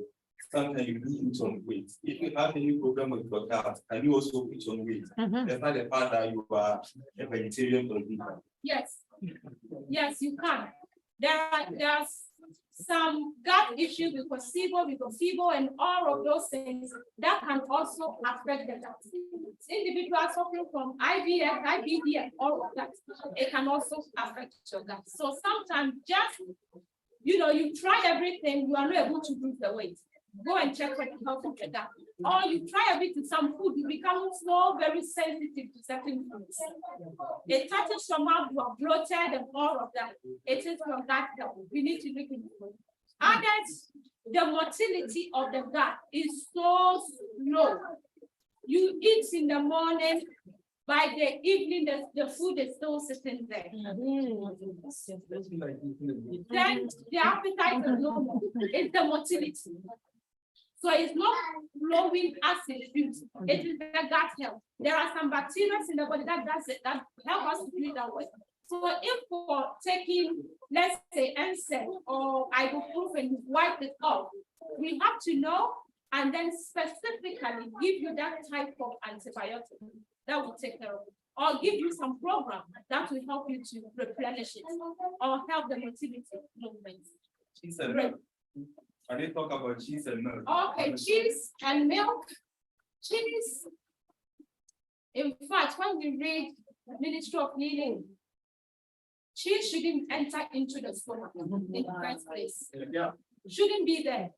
Speaker 9: sometimes you do put on weight. If you have any problem with your gut, can you also put on weight? Despite the fact that you are a vegetarian or vegan.
Speaker 1: Yes, yes, you can. There's some gut issues with placebo, and all of those things that can also affect the gut. Individuals suffering from IBS, IBD, and all of that, it can also affect your gut. So sometimes just, you try everything, you are not able to lose the weight. Go and check for the health of the gut. Or you try everything, some food, you become so very sensitive to certain foods. It touches somehow, you are bloated and all of that. It is from that health. We need to look into it. Others, the motility of the gut is so slow. You eat in the morning, by the evening, the food is still sitting there. Then the appetite is normal. It's the motility. So it's not flowing as it should. It is the gut health. There are some bacteria in the body that does it, that help us to do it that way. So if for taking, let's say, NSAID or ibuprofen, wipe it off, we have to know and then specifically give you that type of antibiotic that will take care of it, or give you some program that will help you to replenish it or help the motility movement.
Speaker 9: Can you talk about cheese and milk?
Speaker 1: Okay, cheese and milk. Cheese. In fact, when we read the Ministry of Healing, cheese shouldn't enter into the stomach in the first place. Shouldn't be there.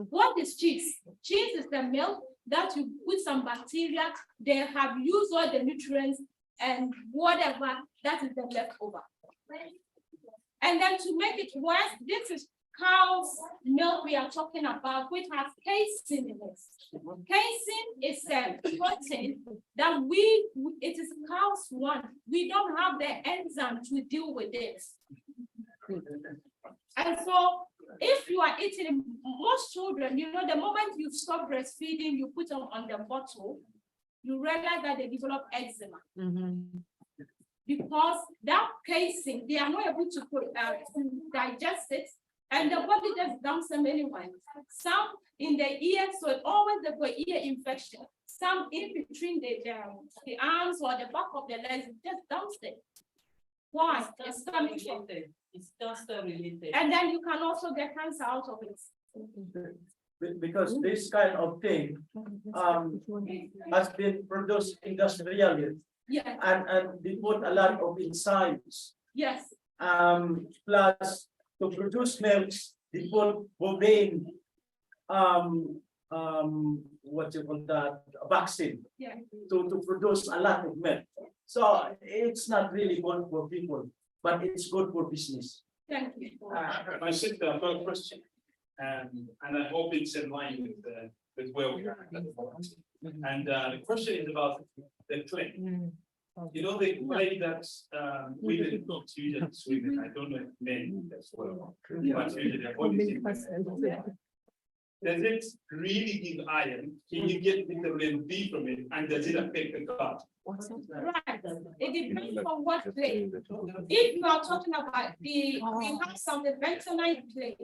Speaker 1: What is cheese? Cheese is the milk that you put some bacteria, they have used all the nutrients and whatever that is the leftover. And then to make it worse, this is cow's milk we are talking about, which has casein in it. Casein is a protein that it is cow's one. We don't have the enzyme to deal with it. And so if you are eating, most children, the moment you stop breastfeeding, you put them on the bottle, you realize that they develop eczema. Because that casein, they are not able to digest it, and the body just dumps them anyway. Some in the ear, so it always the ear infection. Some in between the arms or the back of the legs, it just dumps it. Why? It's coming from there.
Speaker 2: It's cancer related.
Speaker 1: And then you can also get cancer out of it.
Speaker 5: Because this kind of thing has been produced industrially.
Speaker 1: Yeah.
Speaker 5: And they put a lot of enzymes.
Speaker 1: Yes.
Speaker 5: Plus to produce milks, they put bovine what you call that, vaccine, to produce a lot of milk. So it's not really good for people, but it's good for business.
Speaker 1: Thank you.
Speaker 6: My sister, I've got a question, and I hope it's in line with where we are at the moment. And the question is about the clay. The clay that women use in swimming, I don't know if men as well, but usually their bodies does it really give iron? Can you get vitamin B from it? And does it affect the gut?
Speaker 1: Right, it depends on what clay. If you are talking about we have some bentonite clay.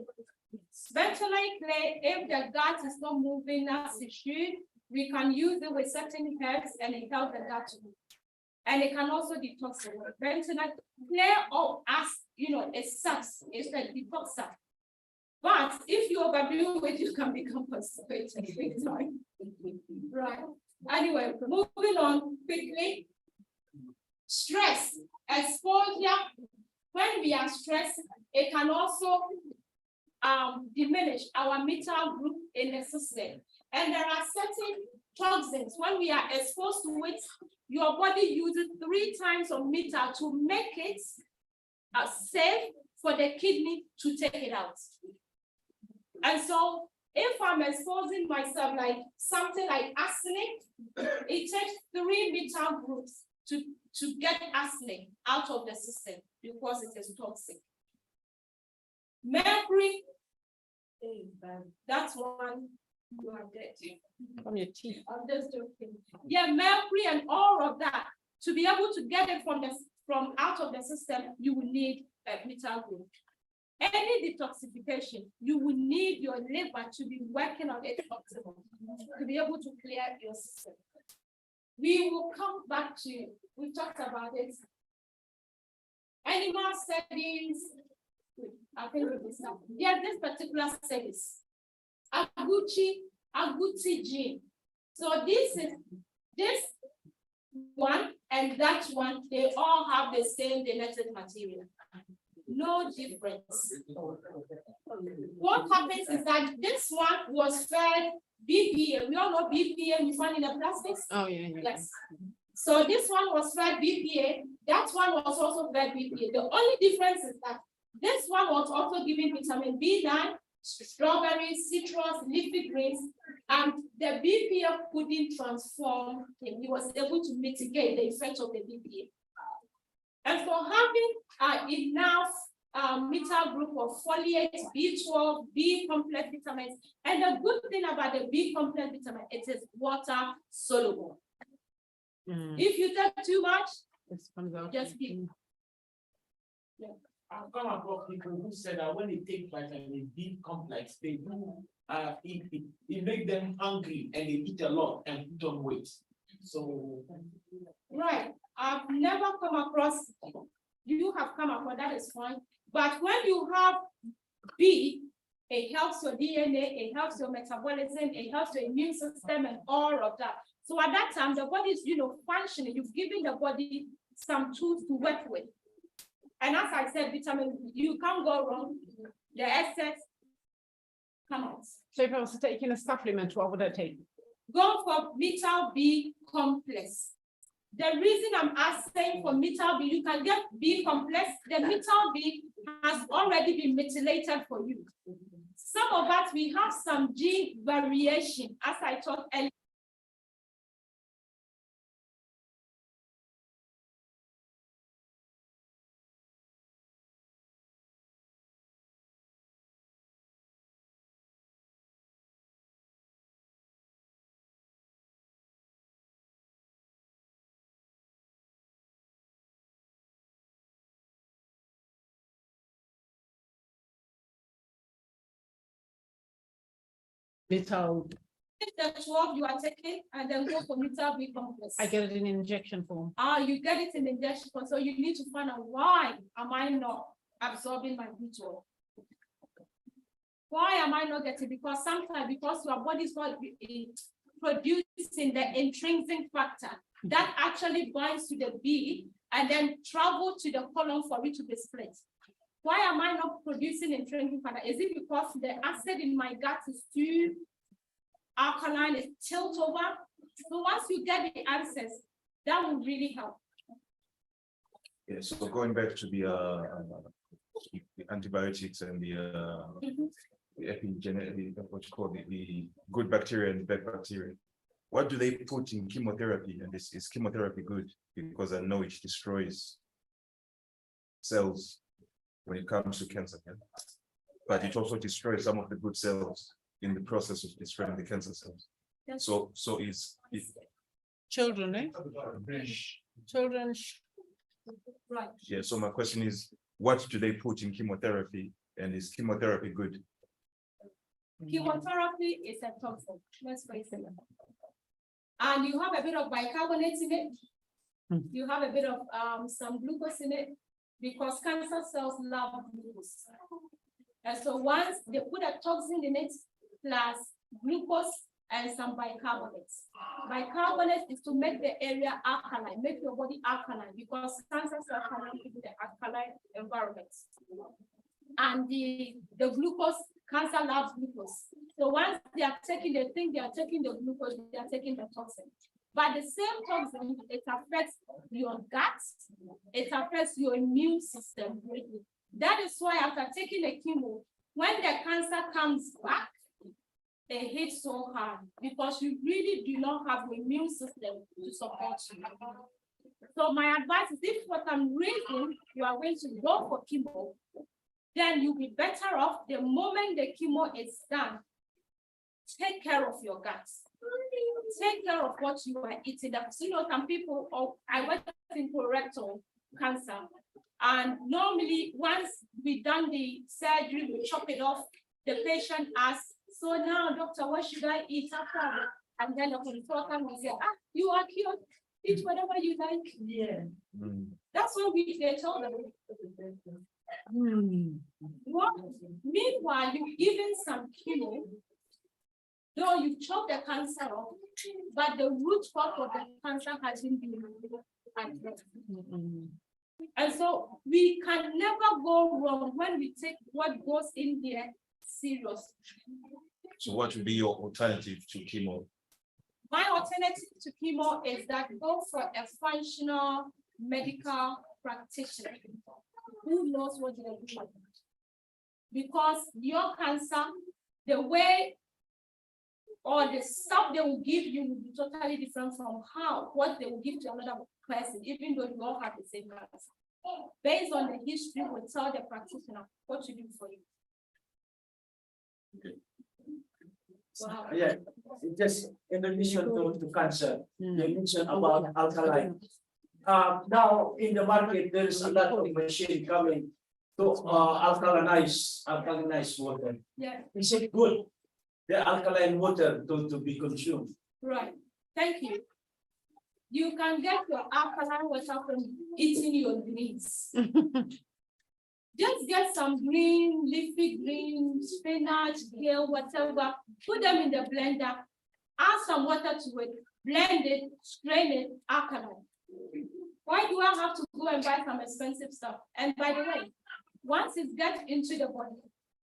Speaker 1: Bentonite clay, if the gut is not moving as it should, we can use it with certain herbs and it helps the gut to move. And it can also detox. Bentonite clay, or as you know, it sucks, it's a detoxer. But if you overdo it, you can become constipated big time. Right. Anyway, moving on quickly. Stress, exposure. When we are stressed, it can also diminish our metal group in the system. And there are certain toxins, when we are exposed to it, your body uses 3 times of metal to make it safe for the kidney to take it out. And so if I'm exposing myself like something like arsenic, it takes 3 metal groups to get arsenic out of the system because it is toxic. Mercury, that's one you are dead.
Speaker 3: From your teeth.
Speaker 1: I'm just joking. Yeah, mercury and all of that. To be able to get it from out of the system, you will need a metal group. Any detoxification, you will need your liver to be working on it optimally to be able to clear your system. We will come back to, we talked about it. Animal studies, I think yeah, this particular service. Agouti gene. So this one and that one, they all have the same genetic material. No difference. What happens is that this one was fed BPA. We all know BPA we find in the plastics.
Speaker 3: Oh, yeah.
Speaker 1: Yes. So this one was fed BPA. That one was also fed BPA. The only difference is that this one was also given vitamin B9, strawberries, citrus, leafy greens, and the BPA couldn't transform him. He was able to mitigate the effect of the BPA. And for having enough metal group of folate, B12, B complex vitamins, and the good thing about the B complex vitamin, it is water soluble. If you take too much, just keep.
Speaker 4: Yeah. I've come across people who said that when they take vitamin B complex, they do it make them hungry and they eat a lot and put on weight. So
Speaker 1: right, I've never come across. You have come across, that is fine. But when you have B, it helps your DNA, it helps your metabolism, it helps your immune system, and all of that. So at that time, the body is, functioning. You've given the body some tools to work with. And as I said, vitamin, you can't go wrong. The excess come out.
Speaker 3: So if I was taking a supplement, what would I take?
Speaker 1: Go for metal B complex. The reason I'm asking for metal B, you can get B complex. The metal B has already been methylated for you. Some of us, we have some gene variation, as I talked earlier.
Speaker 3: Metal.
Speaker 1: The 12 you are taking and then go for metal B complex.
Speaker 3: I get it in injection form.
Speaker 1: You get it in injection form, so you need to find out why am I not absorbing my B12? Why am I not getting? Because sometimes because your body is not producing the intrinsic factor that actually binds to the B and then travel to the colon for it to be split. Why am I not producing intrinsic factor? Is it because the acid in my gut is too alkaline, is tilt over? So once you get the answers, that will really help.
Speaker 10: Yeah, so going back to the antibiotics and the epigenetic, what you call it, the good bacteria and bad bacteria. What do they put in chemotherapy? And is chemotherapy good? Because I know it destroys cells when it comes to cancer, but it also destroys some of the good cells. in the process of destroying the cancer cells. So it's
Speaker 3: Children, eh? Children.
Speaker 1: Right.
Speaker 10: yeah. So my question is, what do they put in chemotherapy, and is chemotherapy good?
Speaker 1: Chemotherapy is a toxin, let's face it. And you have a bit of bicarbonate in it. You have a bit of some glucose in it, because cancer cells love glucose. And so once they put a toxin in it, plus glucose and some bicarbonates. Bicarbonate is to make the area alkaline, make your body alkaline, because cancer cells cannot live in the alkaline environment. And the glucose, cancer loves glucose. So once they are taking, they think they are taking the glucose, they are taking the toxin. But the same toxin, it affects your gut, it affects your immune system greatly. That is why after taking the chemo, when the cancer comes back, it hits so hard, because you really do not have the immune system to support you. So my advice is, if for some reason you are going to go for chemo, then you'll be better off the moment the chemo is done. Take care of your guts. Take care of what you are eating. You know, some people, I went in colorectal cancer, and normally once we done the surgery, we chop it off. The patient asks, so now, doctor, what should I eat after? And then the consultant will say, you are cured. Eat whatever you like.
Speaker 2: Yeah.
Speaker 1: That's what they told them. What? Meanwhile, you given some chemo, though you chop the cancer off, but the root cause of the cancer hasn't been addressed. And so we can never go wrong when we take what goes in there serious.
Speaker 10: So what would be your alternative to chemo?
Speaker 1: My alternative to chemo is that go for a functional medical practitioner who knows what they're doing. Because your cancer, the way or the stuff they will give you will be totally different from what they will give to another person, even though you all have the same cancer. Based on the history, will tell the practitioner what to do for you.
Speaker 5: Okay.
Speaker 1: Wow.
Speaker 5: Yeah, just in addition to cancer, you mentioned about alkaline. Now in the market, there is a lot of machine coming to alkalinize water.
Speaker 1: Yeah.
Speaker 5: Is it good, the alkaline water to be consumed?
Speaker 1: Right. Thank you. You can get your alkaline water from eating your greens. Just get some green, leafy green, spinach, kale, whatever. Put them in the blender. Add some water to it. Blend it, strain it, alkaline. Why do I have to go and buy some expensive stuff? And by the way, once it gets into the body,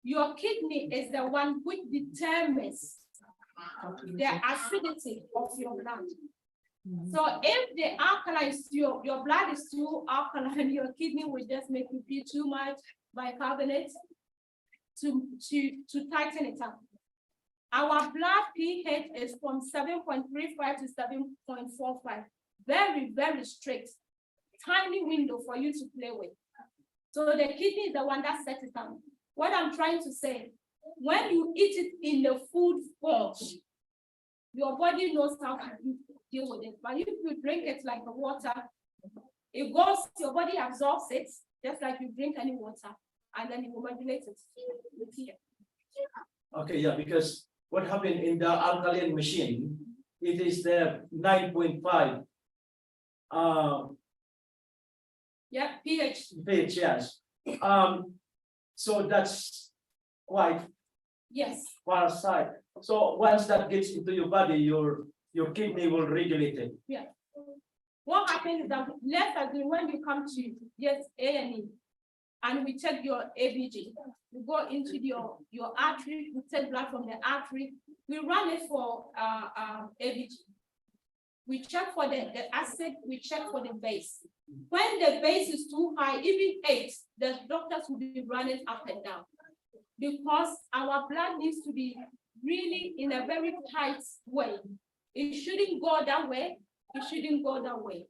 Speaker 1: your kidney is the one which determines the acidity of your blood. So if the alkaline is your blood is too alkaline, your kidney will just make you feel too much bicarbonate to tighten it up. Our blood pH is from 7.35 to 7.45. Very, very strict. Tiny window for you to play with. So the kidney is the one that sets it up. What I'm trying to say, when you eat it in the food form, your body knows how to deal with it. But if you drink it like a water, it goes, your body absorbs it, just like you drink any water, and then it will modulate it with here.
Speaker 5: Okay, yeah, because what happened in the alkaline machine, it is the 9.5
Speaker 1: Yeah, pH.
Speaker 5: pH, yes. So that's quite far side. So once that gets into your body, your kidney will regulate it.
Speaker 1: Yeah. What happens is that let's assume when you come to A&E and we check your ABG, we go into your artery, we take blood from the artery, we run it for ABG. We check for the acid, we check for the base. When the base is too high, even 8, the doctors will be running up and down. Because our blood needs to be really in a very tight way. It shouldn't go that way, it shouldn't go that way.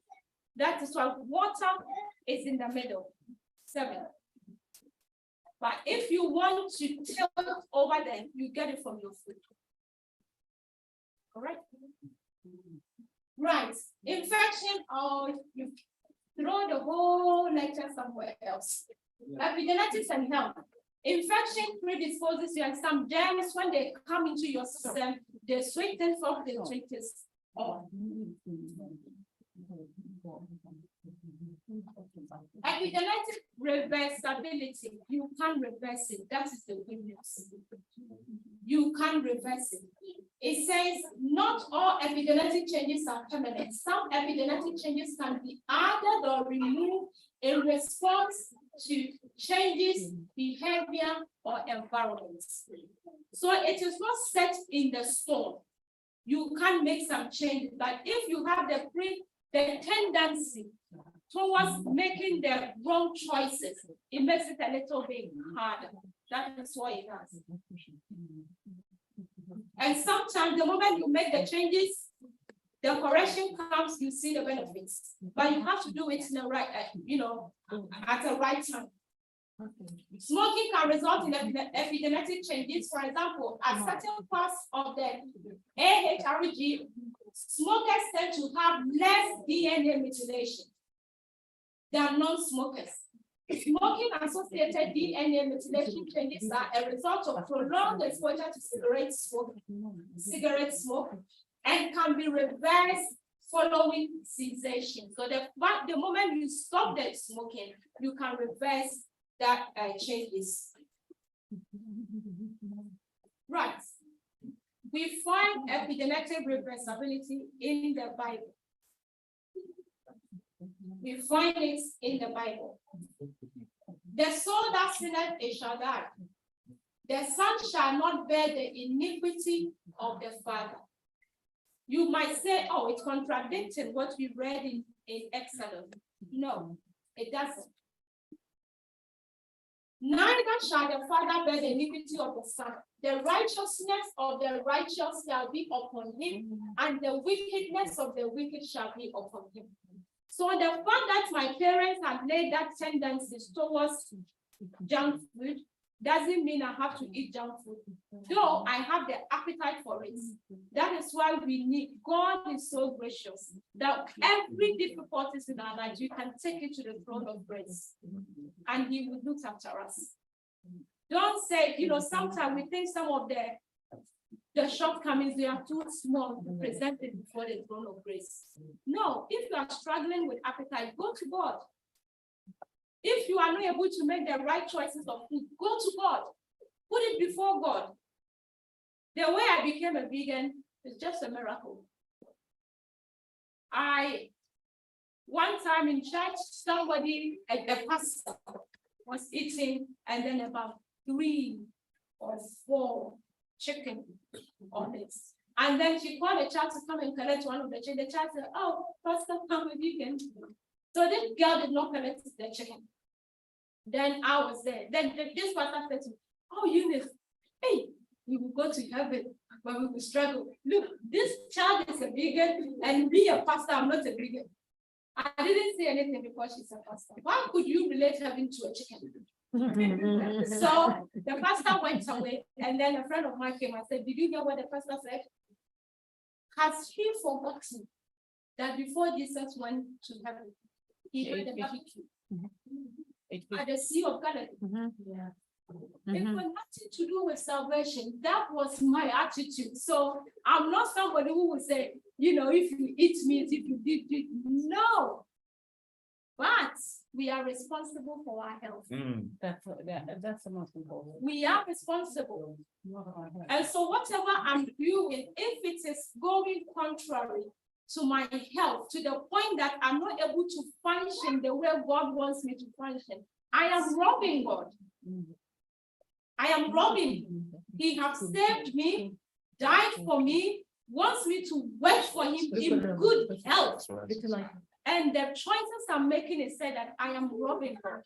Speaker 1: That is why water is in the middle, 7. But if you want to tilt over there, you get it from your food. All right. Right. Infection, or you throw the whole lecture somewhere else. Epigenetics and health. Infection predisposes you, and some germs, when they come into your system, they sweeten from the treatise. Epigenetic reversibility, you can reverse it. That is the good news. You can reverse it. It says not all epigenetic changes are permanent. Some epigenetic changes can be added or removed in response to changes, behavior, or environment. So it is not set in the stone. You can make some changes, but if you have the tendency towards making the wrong choices, it makes it a little bit harder. That is what it does. And sometimes the moment you make the changes, the correction comes, you see the benefits. But you have to do it in the right, at the right time. Smoking can result in epigenetic changes. For example, at certain parts of the AHRG, smokers tend to have less DNA methylation than non-smokers. Smoking associated DNA methylation changes are a result of prolonged exposure to cigarette smoke, and can be reversed following cessation. So the moment you stop the smoking, you can reverse that changes. Right. We find epigenetic reversibility in the Bible. We find it in the Bible. The soul that sinneth, it shall die. The son shall not bear the iniquity of the father. You might say, oh, it contradicted what we read in Exodus. No, it doesn't. Neither shall the father bear the iniquity of the son. The righteousness of the righteous shall be upon him, and the wickedness of the wicked shall be upon him. So the fact that my parents have laid that tendencies towards junk food doesn't mean I have to eat junk food. Though I have the appetite for it. That is why we need, God is so gracious that every difficulty in our life, you can take it to the throne of grace and he will look after us. Don't say, sometimes we think some of the shortcomings, they are too small to present it before the throne of grace. No, if you are struggling with appetite, go to God. If you are not able to make the right choices of food, go to God. Put it before God. The way I became a vegan is just a miracle. One time in church, somebody, a pastor, was eating, and then about 3 or 4 chicken on it. And then she called the child to come and collect one of the chicken. The child said, oh, pastor, I'm a vegan. So this girl did not collect the chicken. Then I was there. Then this pastor said to me, oh, Eunice, hey, we will go to heaven, but we will struggle. Look, this child is a vegan, and be a pastor, I'm not a vegan. I didn't say anything because she's a pastor. Why could you relate heaven to a chicken? So the pastor went away, and then a friend of mine came and said, did you hear what the pastor said? Has he forgotten that before Jesus went to heaven, he had a barbecue at the Sea of Galilee? Yeah. It was nothing to do with salvation. That was my attitude. So I'm not somebody who will say, if you eat meat, if you did it. No. But we are responsible for our health.
Speaker 3: That's the most important.
Speaker 1: We are responsible. And so whatever I'm doing, if it is going contrary to my health, to the point that I'm not able to function the way God wants me to function, I am robbing God. I am robbing him. He has saved me, died for me, wants me to work for him in good health. And the choices I'm making is said that I am robbing God.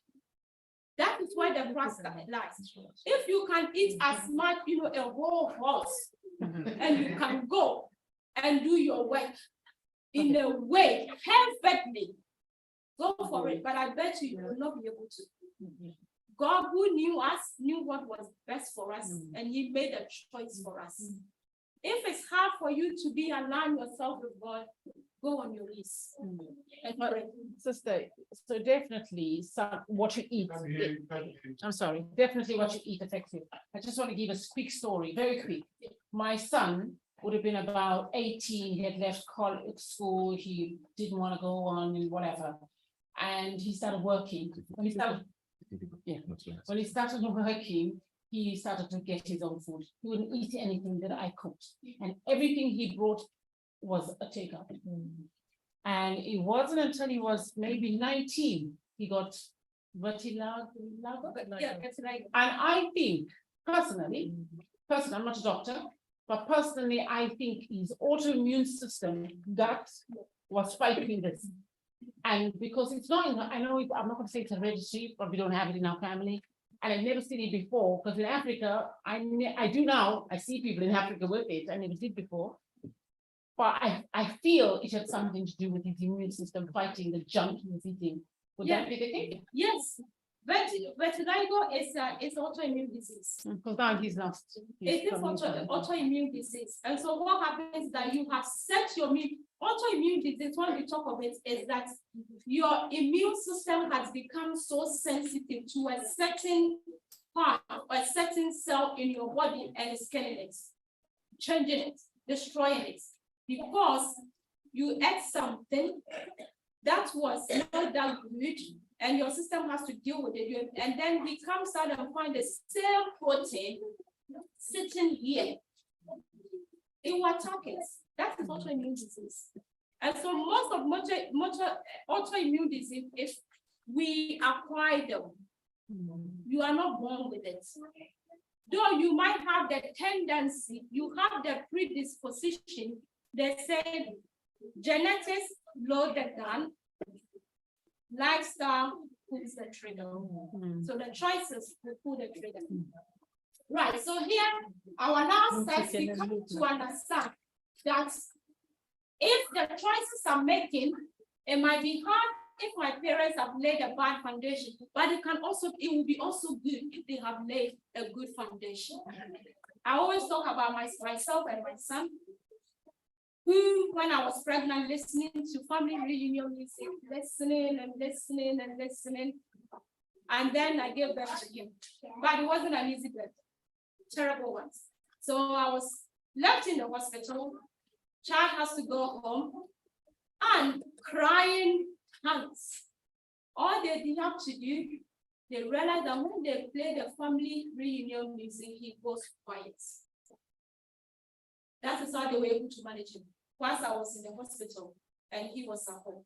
Speaker 1: That is why the cross lies. If you can eat as much, a whole horse, and you can go and do your work in a way perfectly, go for it. But I bet you will not be able to. God who knew us, knew what was best for us, and he made a choice for us. If it's hard for you to be aligned yourself with God, go on your knees and pray.
Speaker 3: Sister, so definitely what you eat. I'm sorry, definitely what you eat affects you. I just want to give a quick story, very quick. My son would have been about 18, he had left college school, he didn't want to go on and whatever. And he started working. When he started working, he started to get his own food. He wouldn't eat anything that I cooked. And everything he brought was a takeout. And it wasn't until he was maybe 19, he got vitiligo.
Speaker 1: Yeah, it's like,
Speaker 3: And I think, personally, I'm not a doctor, but personally, I think his autoimmune system that was fighting this. And because it's not, I know, I'm not going to say it's a registry, but we don't have it in our family. And I've never seen it before, because in Africa, I do now, I see people in Africa with it, I never did before. But I feel it had something to do with his immune system fighting the junk he was eating. Would that be the case?
Speaker 1: yes, vitiligo is autoimmune disease.
Speaker 3: Because now he's lost.
Speaker 1: It is autoimmune disease. And so what happens is that you have set your autoimmune disease, when we talk of it, is that your immune system has become so sensitive to a certain part or a certain cell in your body, and it's killing it, changing it, destroying it, because you ate something that was not that good, and your system has to deal with it. And then we comes out and find the same protein sitting here. It will attack it. That is autoimmune disease. And so most of autoimmune disease, if we acquire them, you are not born with it. Though you might have the tendency, you have the predisposition, they say genetics load the gun, lifestyle pulls the trigger. So the choices will pull the trigger. Right, so here, our last steps, we come to understand that if the choices I'm making, it might be hard if my parents have laid a bad foundation, but it will be also good if they have laid a good foundation. I always talk about myself and my son, who, when I was pregnant, listening to family reunion music, listening. And then I gave birth to him. But it wasn't an easy birth, terrible ones. So I was left in the hospital. Child has to go home and crying hands. All they have to do, they realize that when they play the family reunion music, he goes quiet. That is how they were able to manage him. Whilst I was in the hospital and he was at home.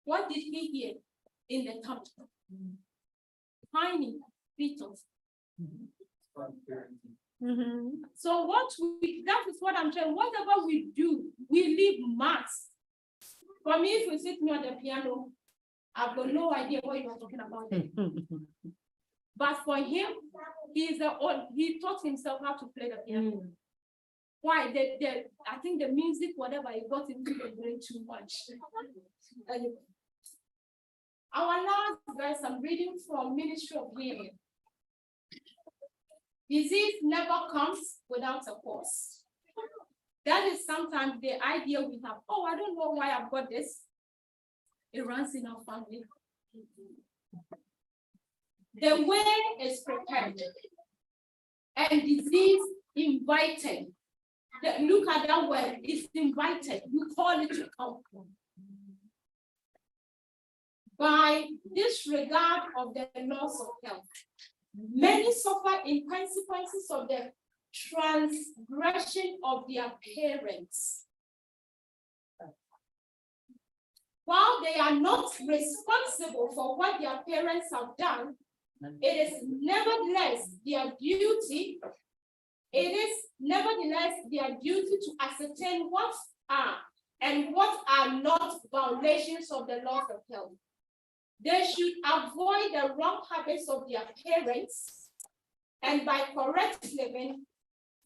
Speaker 1: What did he hear in the tummy? Tiny beetles. So that is what I'm saying. Whatever we do, we leave marks. For me, if you sit me on the piano, I've got no idea what you're talking about. But for him, he taught himself how to play the piano. Why? I think the music, whatever, he got into the brain too much. Our last verse, I'm reading from Ministry of Healing. Disease never comes without a cause. That is sometimes the idea we have. Oh, I don't know why I've got this. It runs in our family. The way is prepared and disease invited. Look at that word, it's invited. You call it to come. By disregard of the laws of health, many suffer in consequences of the transgression of their parents. While they are not responsible for what their parents have done, it is nevertheless their duty. It is nevertheless their duty to ascertain what are and what are not violations of the laws of health. They should avoid the wrong habits of their parents, and by correct living,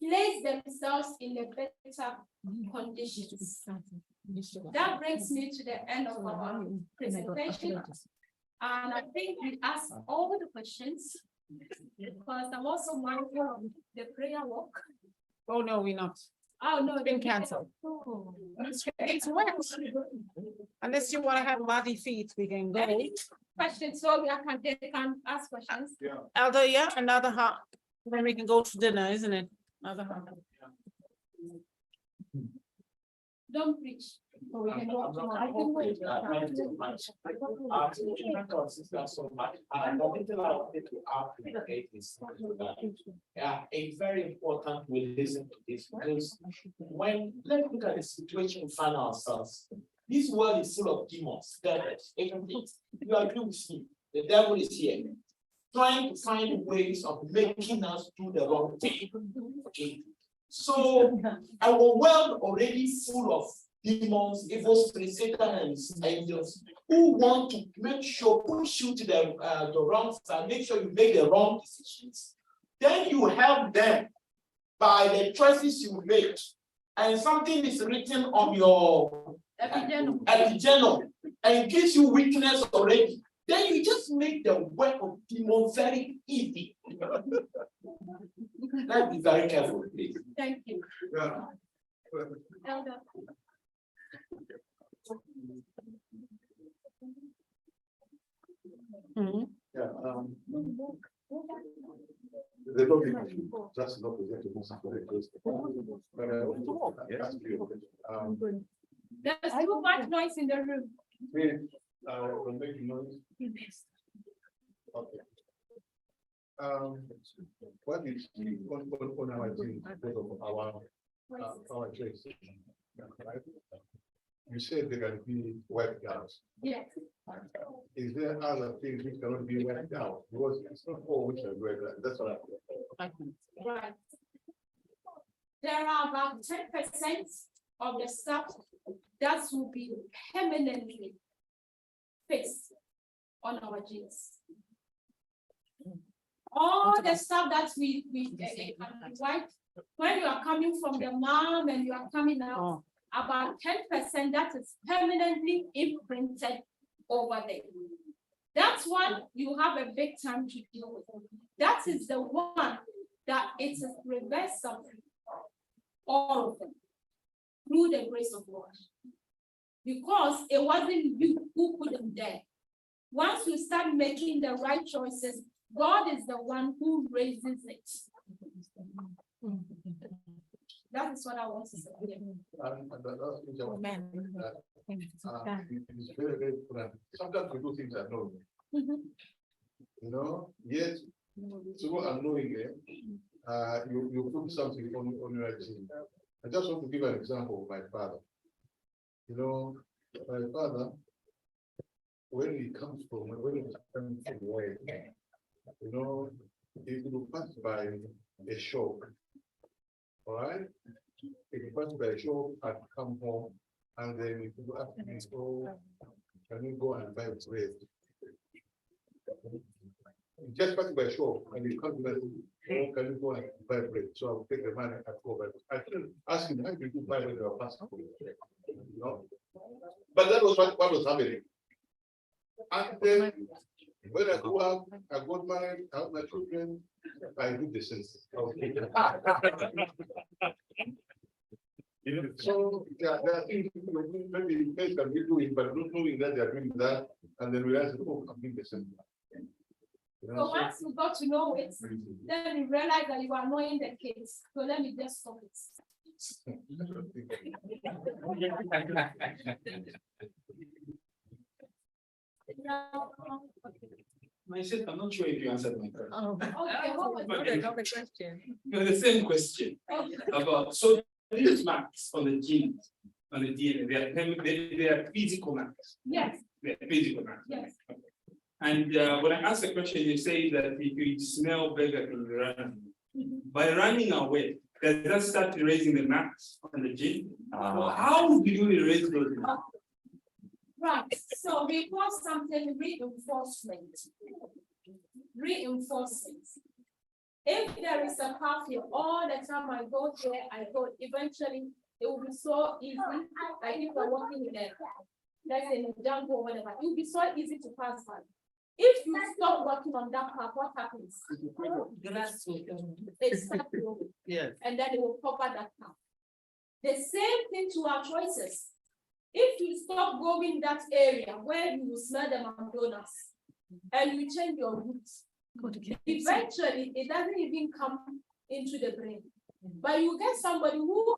Speaker 1: place themselves in a better conditions. That brings me to the end of our presentation. And I think we asked all the questions. Because I'm also mindful of the prayer walk.
Speaker 3: Oh, no, we're not.
Speaker 1: Oh, no.
Speaker 3: It's been cancelled.
Speaker 1: Oh.
Speaker 3: It's wet. Unless you want to have muddy feet, we can go.
Speaker 1: Questions, so they can ask questions.
Speaker 3: Elder, yeah, another half. Then we can go to dinner, isn't it? Another half.
Speaker 1: Don't preach. Or we can go tomorrow. I can wait.
Speaker 4: Yeah, it's very important we listen to this because when let's look at the situation we find ourselves. This world is full of demons, devils, agents. You agree with me? The devil is here, trying to find ways of making us do the wrong thing. Okay. So our world already full of demons, evil spirits, Satan and his angels who want to make sure push you to the wrong side, make sure you make the wrong decisions. Then you help them by the choices you make, and something is written on your epigenome and it gives you weakness already. Then you just make the work of demons very easy. Let's be very careful, please.
Speaker 1: Thank you.
Speaker 6: Yeah.
Speaker 1: Elder.
Speaker 6: Yeah, the topic just not presented.
Speaker 1: There's too much noise in the room.
Speaker 6: We're making noise. Okay. What is on our team because of our choice? Right? You said there can be wiped out.
Speaker 1: Yes.
Speaker 6: Is there other things which cannot be wiped out? Because it's not all which are wiped out. That's what
Speaker 1: Right. There are about 10% of the stuff that will be permanently fixed on our genes. All the stuff that we wipe, when you are coming from the mom and you are coming out, about 10% that is permanently imprinted over there. That's what you have a big time to deal with. That is the one that it is reversible, all of them, through the grace of God. Because it wasn't you who put them there. Once you start making the right choices, God is the one who raises it. That is what I want to say.
Speaker 6: It's very, very important. Sometimes we do things unknowingly. You know, yet, so unknowingly, you put something on your team. I just want to give an example of my father. You know, my father, when he comes from work, you know, he will pass by a shop. All right? If you pass by a shop and come home, and then if you ask me, so can you go and buy bread? Just pass by a shop and you come to me, oh, can you go and buy bread? So I'll take the money and go buy bread. I couldn't ask him, how did you buy when you were passing? You know? But that was what was happening. And then when I grew up, I got married, I have my children, I do the same. Okay. So yeah, there are things maybe they can be doing, but not knowing that they are doing that, and then realize, oh, I'm doing the same. You know,
Speaker 1: So once you got to know it, then you realize that you are knowing the case. So let me just stop it.
Speaker 6: My sister, I'm not sure if you answered my question.
Speaker 1: Okay, what was
Speaker 7: Another question.
Speaker 6: No, the same question about so these marks on the genes, on the DNA, they are physical marks.
Speaker 1: Yes.
Speaker 6: They are physical marks.
Speaker 1: Yes.
Speaker 6: And when I ask the question, you say that if you smell better than run, by running away, does that start erasing the marks on the gene? Well, how do you erase those marks?
Speaker 1: Right, so we call something reinforcement. Reinforcement. If there is a path here, all the time I go there, I go, eventually it will be so easy. Like if you're walking in a, let's say in a jungle or whatever, it will be so easy to pass by. If you stop working on that part, what happens?
Speaker 2: Grass will come.
Speaker 1: They start growing,
Speaker 2: Yes.
Speaker 1: and then it will cover that part. The same thing to our choices. If you stop going that area where you will smell the McDonald's and you change your routes, eventually it doesn't even come into the brain. But you get somebody who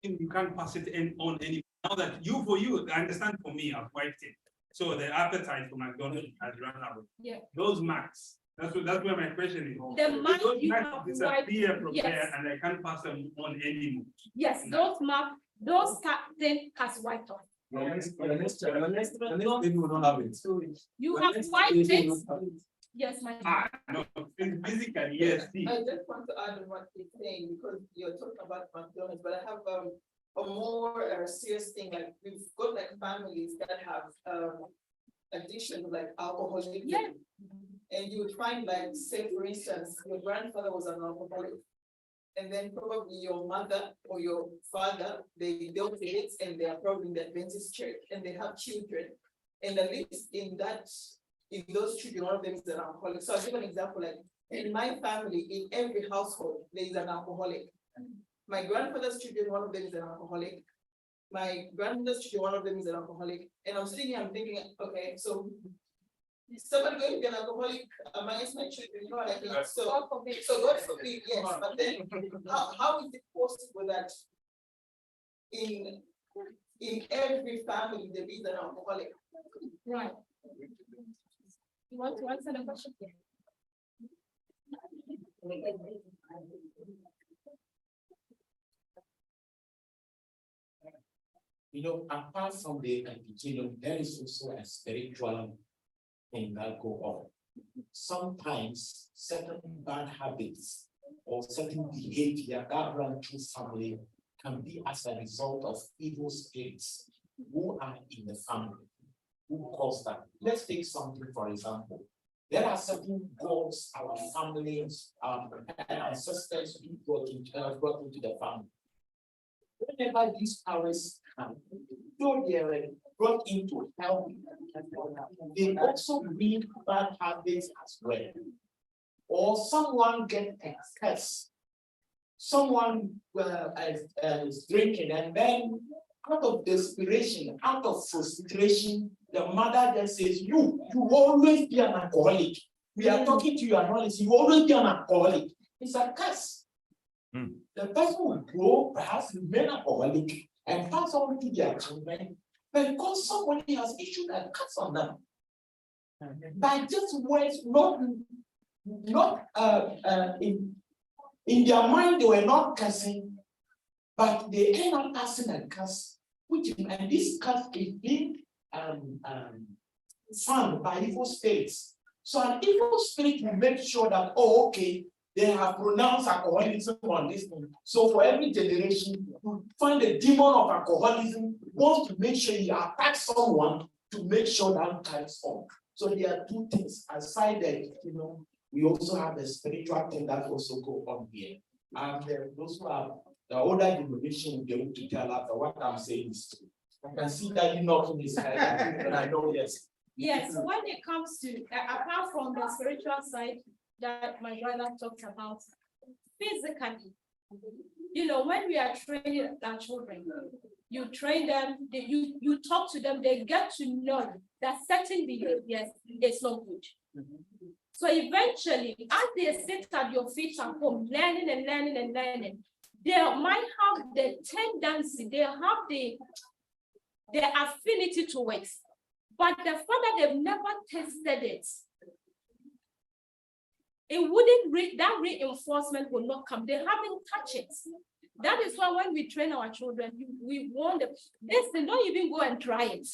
Speaker 6: You can't pass it on any, now that for you, I understand for me, I've wiped it. So the appetite for McDonald's has run out.
Speaker 1: Yeah.
Speaker 6: Those marks, that's where my question is.
Speaker 1: The mark
Speaker 6: Those
Speaker 1: you
Speaker 6: marks
Speaker 1: have
Speaker 6: disappear from
Speaker 1: yes.
Speaker 6: there and I can't pass them on anymore.
Speaker 1: yes, those mark, those thing has wiped off. You have wiped it. Yes, my.
Speaker 6: No, physically, yes.
Speaker 2: I just want to add on what he's saying, because you're talking about McDonald's, but I have a more serious thing, like we've got like families that have addiction to like alcoholism.
Speaker 1: Yeah.
Speaker 2: And you would find like, say for instance, your grandfather was an alcoholic. And then probably your mother or your father, they dealt with it and they are probably in the Adventist church and they have children. And at least in those children, one of them is an alcoholic. So I'll give an example, like in my family, in every household, there is an alcoholic. My grandfather's children, one of them is an alcoholic. My grandmother's children, one of them is an alcoholic. And I'm sitting here, I'm thinking, okay, so is somebody going to be an alcoholic amongst my children? You know what I mean? So God forbid, yes. But then how is it possible that in every family there is an alcoholic?
Speaker 1: Right. You want to answer the question?
Speaker 4: You know, apart from the continuum, there is also a spiritual thing that go on. Sometimes certain bad habits or certain behavior that run through family can be as a result of evil spirits who are in the family, who cause that. Let's take something, for example. There are certain goals our families, and ancestors brought into the family. Whenever these powers come, though they are brought into help, they also bring bad habits as well. Or someone gets a curse. Someone is drinking, and then out of desperation, out of frustration, the mother just says, you always be an alcoholic. We are talking to you and you always be an alcoholic. It's a curse. The person will grow, perhaps remain alcoholic, and pass on to their children, because somebody has issued a curse on them. By just words, not in their mind, they were not cursing, but they end up passing a curse, and this curse is being found by evil spirits. So an evil spirit will make sure that, oh, okay, they have pronounced alcoholism on this thing. So for every generation, you find a demon of alcoholism wants to make sure you attack someone to make sure that carries on. So there are two things. Aside that, we also have the spiritual thing that also go on here. And those who are the older generation will be able to tell after what I'm saying is true. I can see that you knocking his head, and I know yes.
Speaker 1: Yes, when it comes to, apart from the spiritual side that my brother talked about, physically, when we are training our children, you train them, you talk to them, they get to know that certain behaviors is not good. So eventually, as they sit at your feet at home, learning and learning and learning, they might have the tendency, they have the affinity to it. But the fact that they've never tested it, it wouldn't, that reinforcement will not come. They haven't touched it. That is why when we train our children, we want them, listen, don't even go and try it.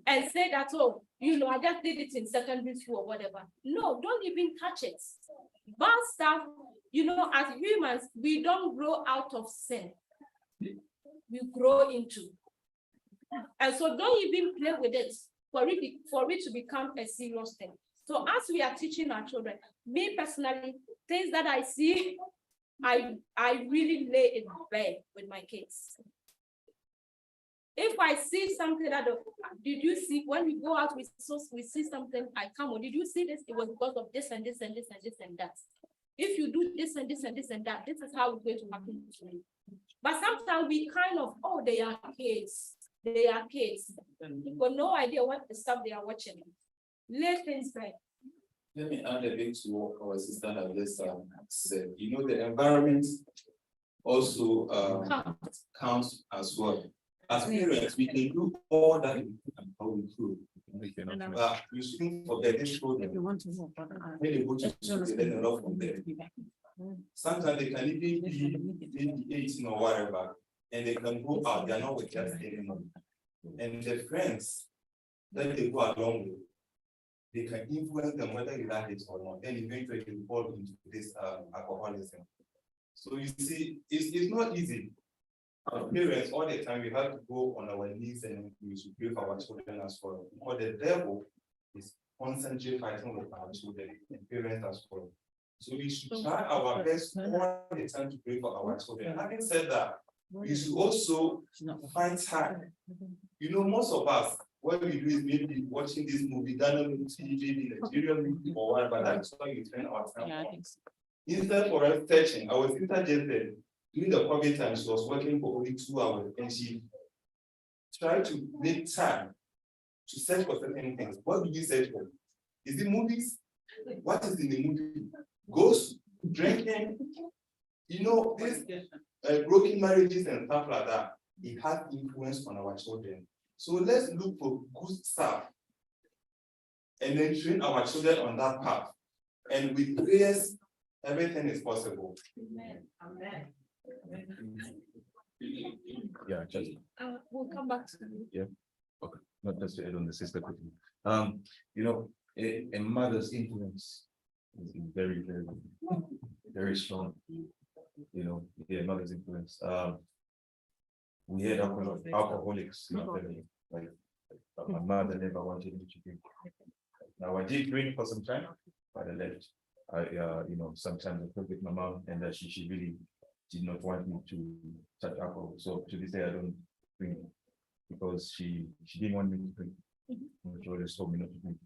Speaker 1: And say that, oh, I just did it in secondary school or whatever. No, don't even touch it. Bad stuff, as humans, we don't grow out of sin. We grow into. And so don't even play with it for it to become a serious thing. So as we are teaching our children, me personally, things that I see, I really lay in bed with my kids. If I see something that, did you see, when we go out, we see something, I come on, did you see this? It was because of this and this and this and this and that. If you do this and this and this and that, this is how it's going to happen to you. But sometimes we kind of, oh, they are kids. They are kids. You've got no idea what the stuff they are watching. Lay things back.
Speaker 11: Let me add a bit to what our sister has just said. You know, the environment also counts as well. As parents, we can do all that we can, how we could. But you shouldn't forget this children. When they go to school, they learn a lot from there. Sometimes they can even be 18 or whatever, and they can go out, they're not with us anymore. And the friends that they go along with, they can influence them whether you like it or not, and eventually they fall into this alcoholism. So you see, it's not easy. Our parents, all the time, we have to go on our knees and we should pray for our children as well. Because the devil is constantly fighting with our children and parents as well. So we should try our best all the time to pray for our children. Having said that, we should also find time. You know, most of us, what we do is maybe watching this movie, Ghana movie, Nigerian movie, or whatever. That's why we spend our time. Yeah, instead for us searching, I was interjected. During the COVID time, she was working for only 2 hours, and she tried to make time to search for certain things. What do you search for? Is it movies? What is in the movie? Ghosts, drinking, you know, this broken marriages and stuff like that. It has influence on our children. So let's look for good stuff and then train our children on that path. And with prayers, everything is possible.
Speaker 1: Amen. Amen.
Speaker 10: Yeah, just.
Speaker 1: We'll come back to you.
Speaker 10: Yeah. Okay. Not just to add on the sister quickly. You know, a mother's influence is very, very, very strong. You know, yeah, mother's influence. We had alcoholics in our family. Like my mother never wanted me to drink. Now I did drink for some time, but I left. You know, sometimes I talked with my mom, and that she really did not want me to touch alcohol. So to this day, I don't drink because she didn't want me to drink. She always told me not to drink.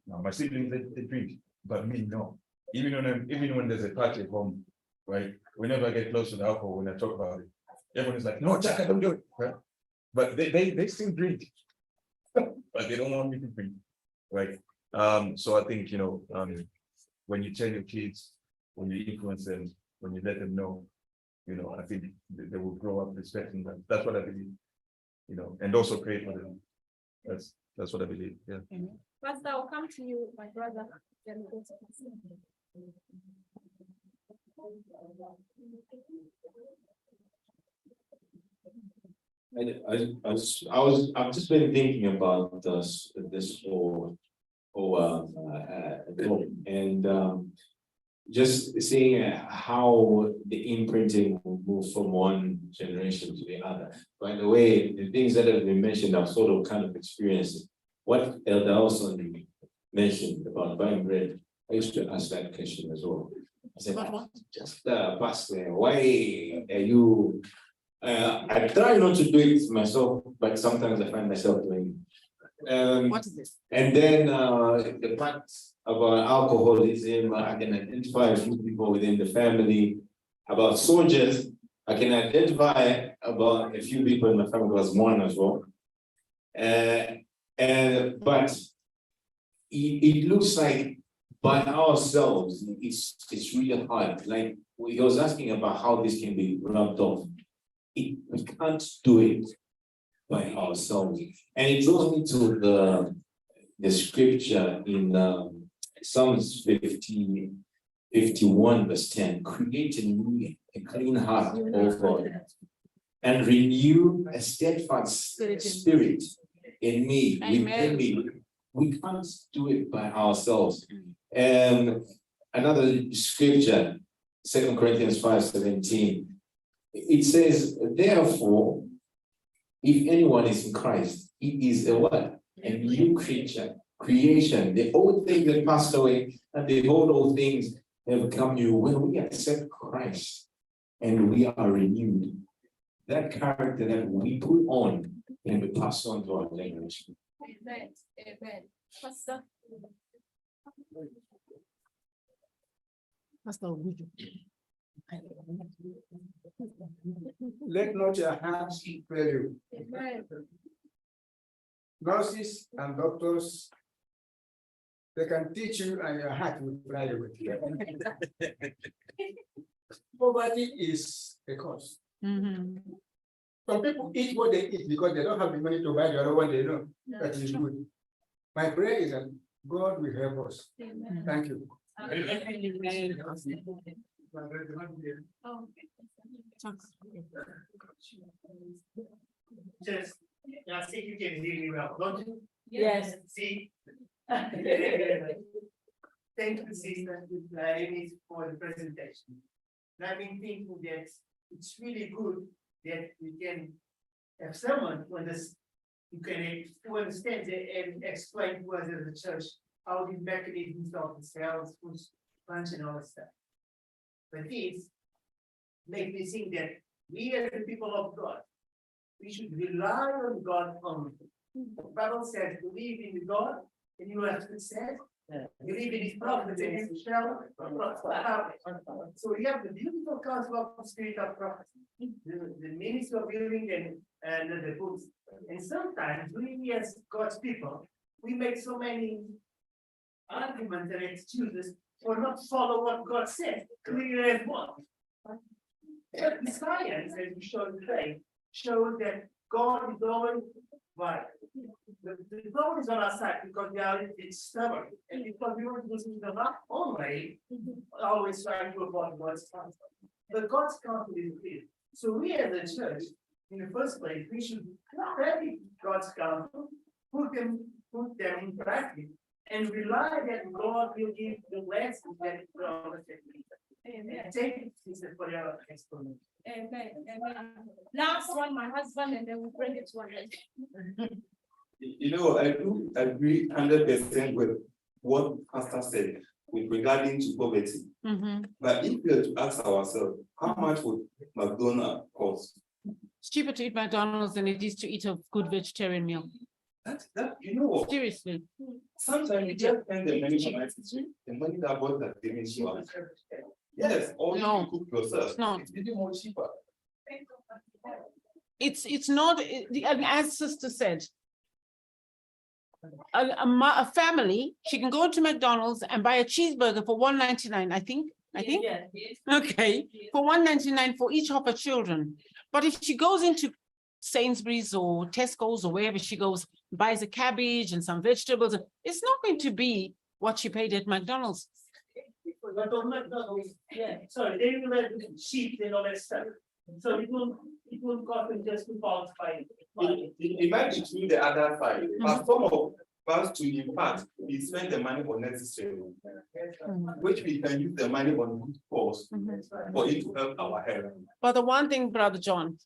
Speaker 10: Now my siblings they drink, but me no. Even when there's a party at home, right? Whenever I get close to the alcohol, when I talk about it, everyone is like, "No, Jack, I don't do it." Right? But they still drink, but they don't want me to drink, right? So I think, you know, when you tell your kids, when you influence them, when you let them know, you know, I think they will grow up respecting them. That's what I believe, you know, and also pray for them. That's what I believe. Yeah.
Speaker 1: Pastor, I'll come to you, my brother. Then we'll go to
Speaker 11: I've just been thinking about this whole and just seeing how the imprinting will move from one generation to the other. By the way, the things that have been mentioned, I've sort of kind of experienced. What Elder Olson mentioned about buying bread, I used to ask that question as well. I said, just Pastor, why are you? I try not to do it myself, but sometimes I find myself doing it.
Speaker 3: What is this?
Speaker 11: And then the part about alcoholism, I can identify a few people within the family. About soldiers, I can identify about a few people in my family. Was one as well. But it looks like by ourselves, it's really hard. Like he was asking about how this can be rubbed off. We can't do it by ourselves. And it draws me to the scripture in Psalms 51 verse 10. Create in me a clean heart, O God, and renew a steadfast spirit in me, within me. We can't do it by ourselves. And another scripture, 2 Corinthians 5:17. It says, therefore, if anyone is in Christ, he is a what? A new creature.
Speaker 8: creation, the old things that passed away, and behold, all things have come new. When we accept Christ and we are renewed, that character that we put on can be passed on to our generation.
Speaker 1: Amen. Amen. Pastor.
Speaker 3: Pastor Oguju.
Speaker 12: Let not your hands fail you.
Speaker 1: Amen.
Speaker 12: Nurses and doctors, they can teach you and your heart will fly with you. Poverty is a cause. Some people eat what they eat because they don't have the money to buy the other one they know. That is good. My prayer is that God will help us.
Speaker 1: Amen.
Speaker 12: Thank you.
Speaker 1: Oh.
Speaker 13: Just, I think you can hear me well, don't you?
Speaker 1: Yes.
Speaker 13: See? Thank you, Sister Amy, for the presentation. And I've been thinking that it's really good that we can have someone who can understand and explain to us as a church how the mechanisms of the cells, function, and all that stuff. But this makes me think that we as the people of God, we should rely on God only. The Bible says, believe in God, and you have success. Believe in His prophets, and you shall prosper. So we have the beautiful counsel of the spirit of prophecy, the ministry of healing and the books. And sometimes we as God's people, we make so many arguments and excuses for not follow what God said, clear as what. But the science, as we showed today, shows that God is always right. The problem is on our side because we are stubborn, and because we want to do things the wrong way, always trying to avoid God's counsel. But God's counsel is clear. So we as a church, in the first place, we should credit God's counsel, put them in practice, and rely that God will give the lessons that He promised. Amen. Thank you, sister, for your explanation.
Speaker 1: Amen. Amen. Last one, my husband, and then we'll bring it to an end.
Speaker 9: You know, I do agree 100% with what Pastor said with regarding to poverty. But if we are to ask ourselves, how much would McDonald's cost?
Speaker 3: It's cheaper to eat McDonald's than it is to eat a good vegetarian meal.
Speaker 9: That you know what?
Speaker 3: Seriously.
Speaker 9: Sometimes you just spend the money on the money that bought that they make you. Yes, or you cook yourself.
Speaker 3: It's not.
Speaker 9: It's even more cheaper.
Speaker 3: It's not, as sister said, a family, she can go to McDonald's and buy a cheeseburger for $1.99, I think.
Speaker 1: Yes.
Speaker 3: Okay, for $1.99 for each of her children. But if she goes into Sainsbury's or Tesco's or wherever she goes, buys a cabbage and some vegetables, it's not going to be what she paid at McDonald's.
Speaker 13: But on McDonald's, yeah, sorry, they will have sheep and all that stuff. So it won't cost them just £2
Speaker 9: It might be true the other side, but some of us to impact, we spend the money unnecessarily, which we can use the money on good cause for it to help our health.
Speaker 3: But the one thing, Brother John,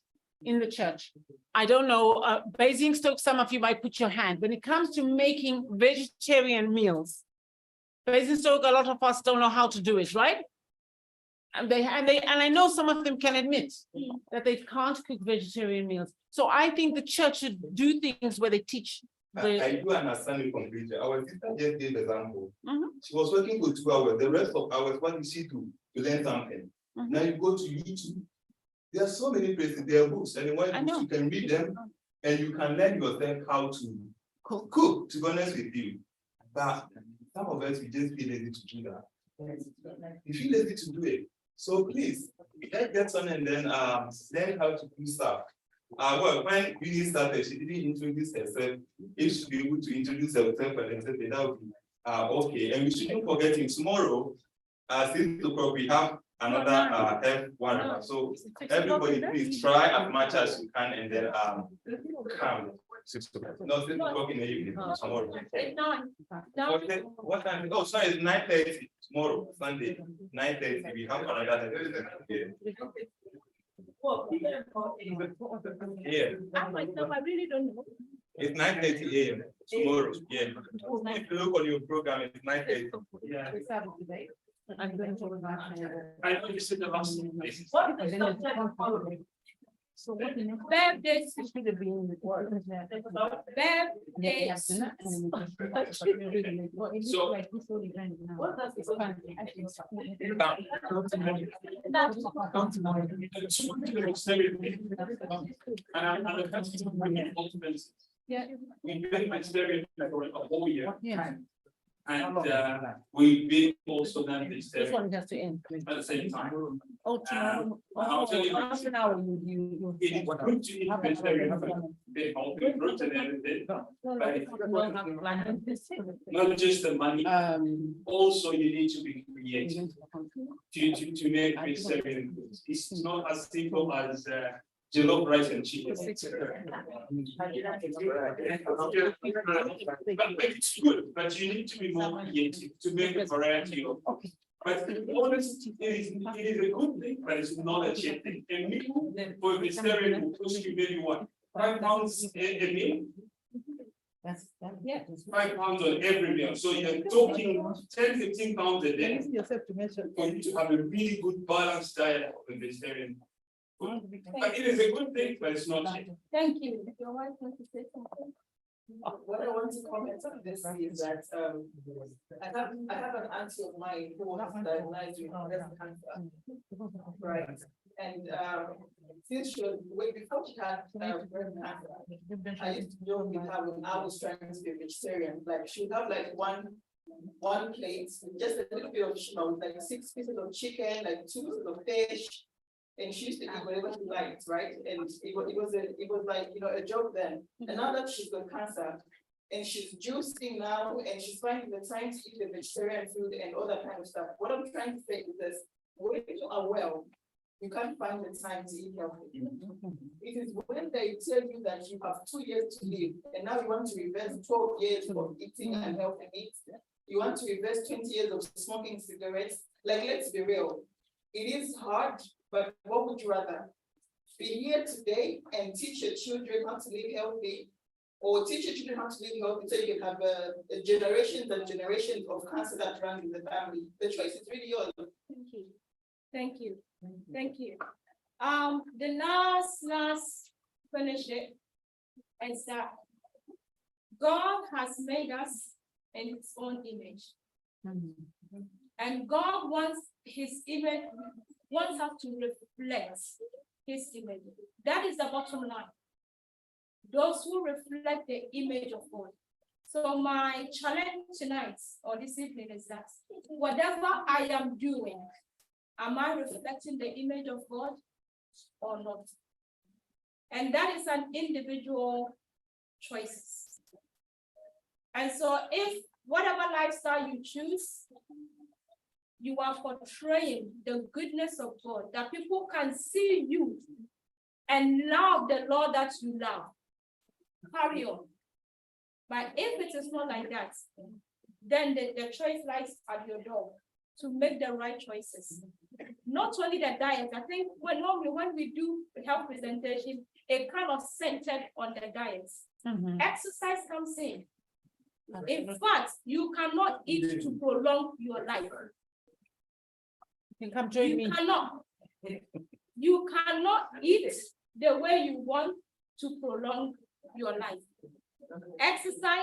Speaker 3: in the church, I don't know, Basingstoke, some of you might put your hand, when it comes to making vegetarian meals, Basingstoke, a lot of us don't know how to do it, right? And I know some of them can admit that they can't cook vegetarian meals. So I think the church should do things where they teach.
Speaker 9: I do understand it completely. Our sister just gave example. She was working for 2 hours. The rest of hours, what did she do to learn something? Now you go to YouTube. There are so many places. There are books, and you can read them, and you can learn yourself how to cook. To be honest with you, but some of us we just feel lazy to do that. We feel lazy to do it. So please, let's get on and then learn how to do stuff. Well, when we started, she didn't introduce herself. If she be able to introduce herself and then say that would be okay. And we shouldn't forget tomorrow, 6 o'clock, we have another health one. So everybody please try as much as you can and then come.
Speaker 8: 6 o'clock.
Speaker 9: No, 6 o'clock in the evening tomorrow.
Speaker 1: Okay.
Speaker 9: What time? Oh, sorry, it's 9:30 tomorrow, Sunday. 9:30. We have another
Speaker 1: Well,
Speaker 9: yeah.
Speaker 1: I myself, I really don't know.
Speaker 9: It's 9:30 a.m. tomorrow, yeah. If you look on your program, it's 9:30.
Speaker 6: Yeah.
Speaker 3: I'm going to.
Speaker 6: I know you said the last thing.
Speaker 3: So what the next?
Speaker 1: Birthdays,
Speaker 3: Should have been.
Speaker 1: birthdays.
Speaker 6: So-
Speaker 3: Yeah.
Speaker 6: We've been vegetarian for a whole year.
Speaker 3: Yeah.
Speaker 6: And we've been also then
Speaker 3: This
Speaker 6: vegetarian
Speaker 3: one has to end.
Speaker 6: at the same time.
Speaker 3: Oh, tomorrow.
Speaker 6: I'll tell you-
Speaker 3: Half an hour you.
Speaker 6: It is good to eat vegetarian, they healthy, fruit and everything, not just the money, also you need to be creative to make vegetarian foods. It's not as simple as jollof rice and chicken. But it's good, but you need to be more creative to make a variety of. But honestly, it is a good thing, but it's not a cheap thing. A meal for a vegetarian will cost you maybe what, £5 a meal?
Speaker 3: Yeah.
Speaker 6: £5 on every meal, so you're talking 10-15 pounds a day for you to have a really good balanced diet of a vegetarian. But it is a good thing, but it's not cheap.
Speaker 1: Thank you. Your wife wants to say something?
Speaker 2: What I want to comment on this is that, I have an auntie of mine who was diagnosed with breast cancer. Right, and, since she was, way before she had, breast cancer, I used to joke with her when I was trying to be vegetarian, like, she would have like one plate, with just a little bit of, like 6 pieces of chicken, like 2 pieces of fish. And she used to eat whatever she liked, right? And it was like, a joke then. And now that she's got cancer and she's juicing now and she's finding the time to eat the vegetarian food and all that kind of stuff. What I'm trying to say is this, when you are well, you can't find the time to eat healthy. It is when they tell you that you have 2 years to live and now you want to reverse 12 years of eating unhealthy meat. You want to reverse 20 years of smoking cigarettes. Like, let's be real. It is hard. But what would you rather? Be here today and teach your children how to live healthy, or teach your children how to live healthy so you can have generations and generations of cancer that runs in the family? The choice is really yours.
Speaker 1: Thank you. Thank you. Thank you. The last finish it is that God has made us in his own image. And God wants his image, wants us to reflect his image. That is the bottom line. Those who reflect the image of God. So my challenge tonight or this evening is that whatever I am doing, am I reflecting the image of God or not? And that is an individual choice. And so if whatever lifestyle you choose, you are portraying the goodness of God, that people can see you and love the Lord that you love. Carry on. But if it is not like that, then the choice lies at your door to make the right choices. Not only the diet, I think when we do health presentation, it kind of centered on the diets. Exercise comes in. In fact, you cannot eat to prolong your life.
Speaker 3: You come join me.
Speaker 1: You cannot eat the way you want to prolong your life. Exercise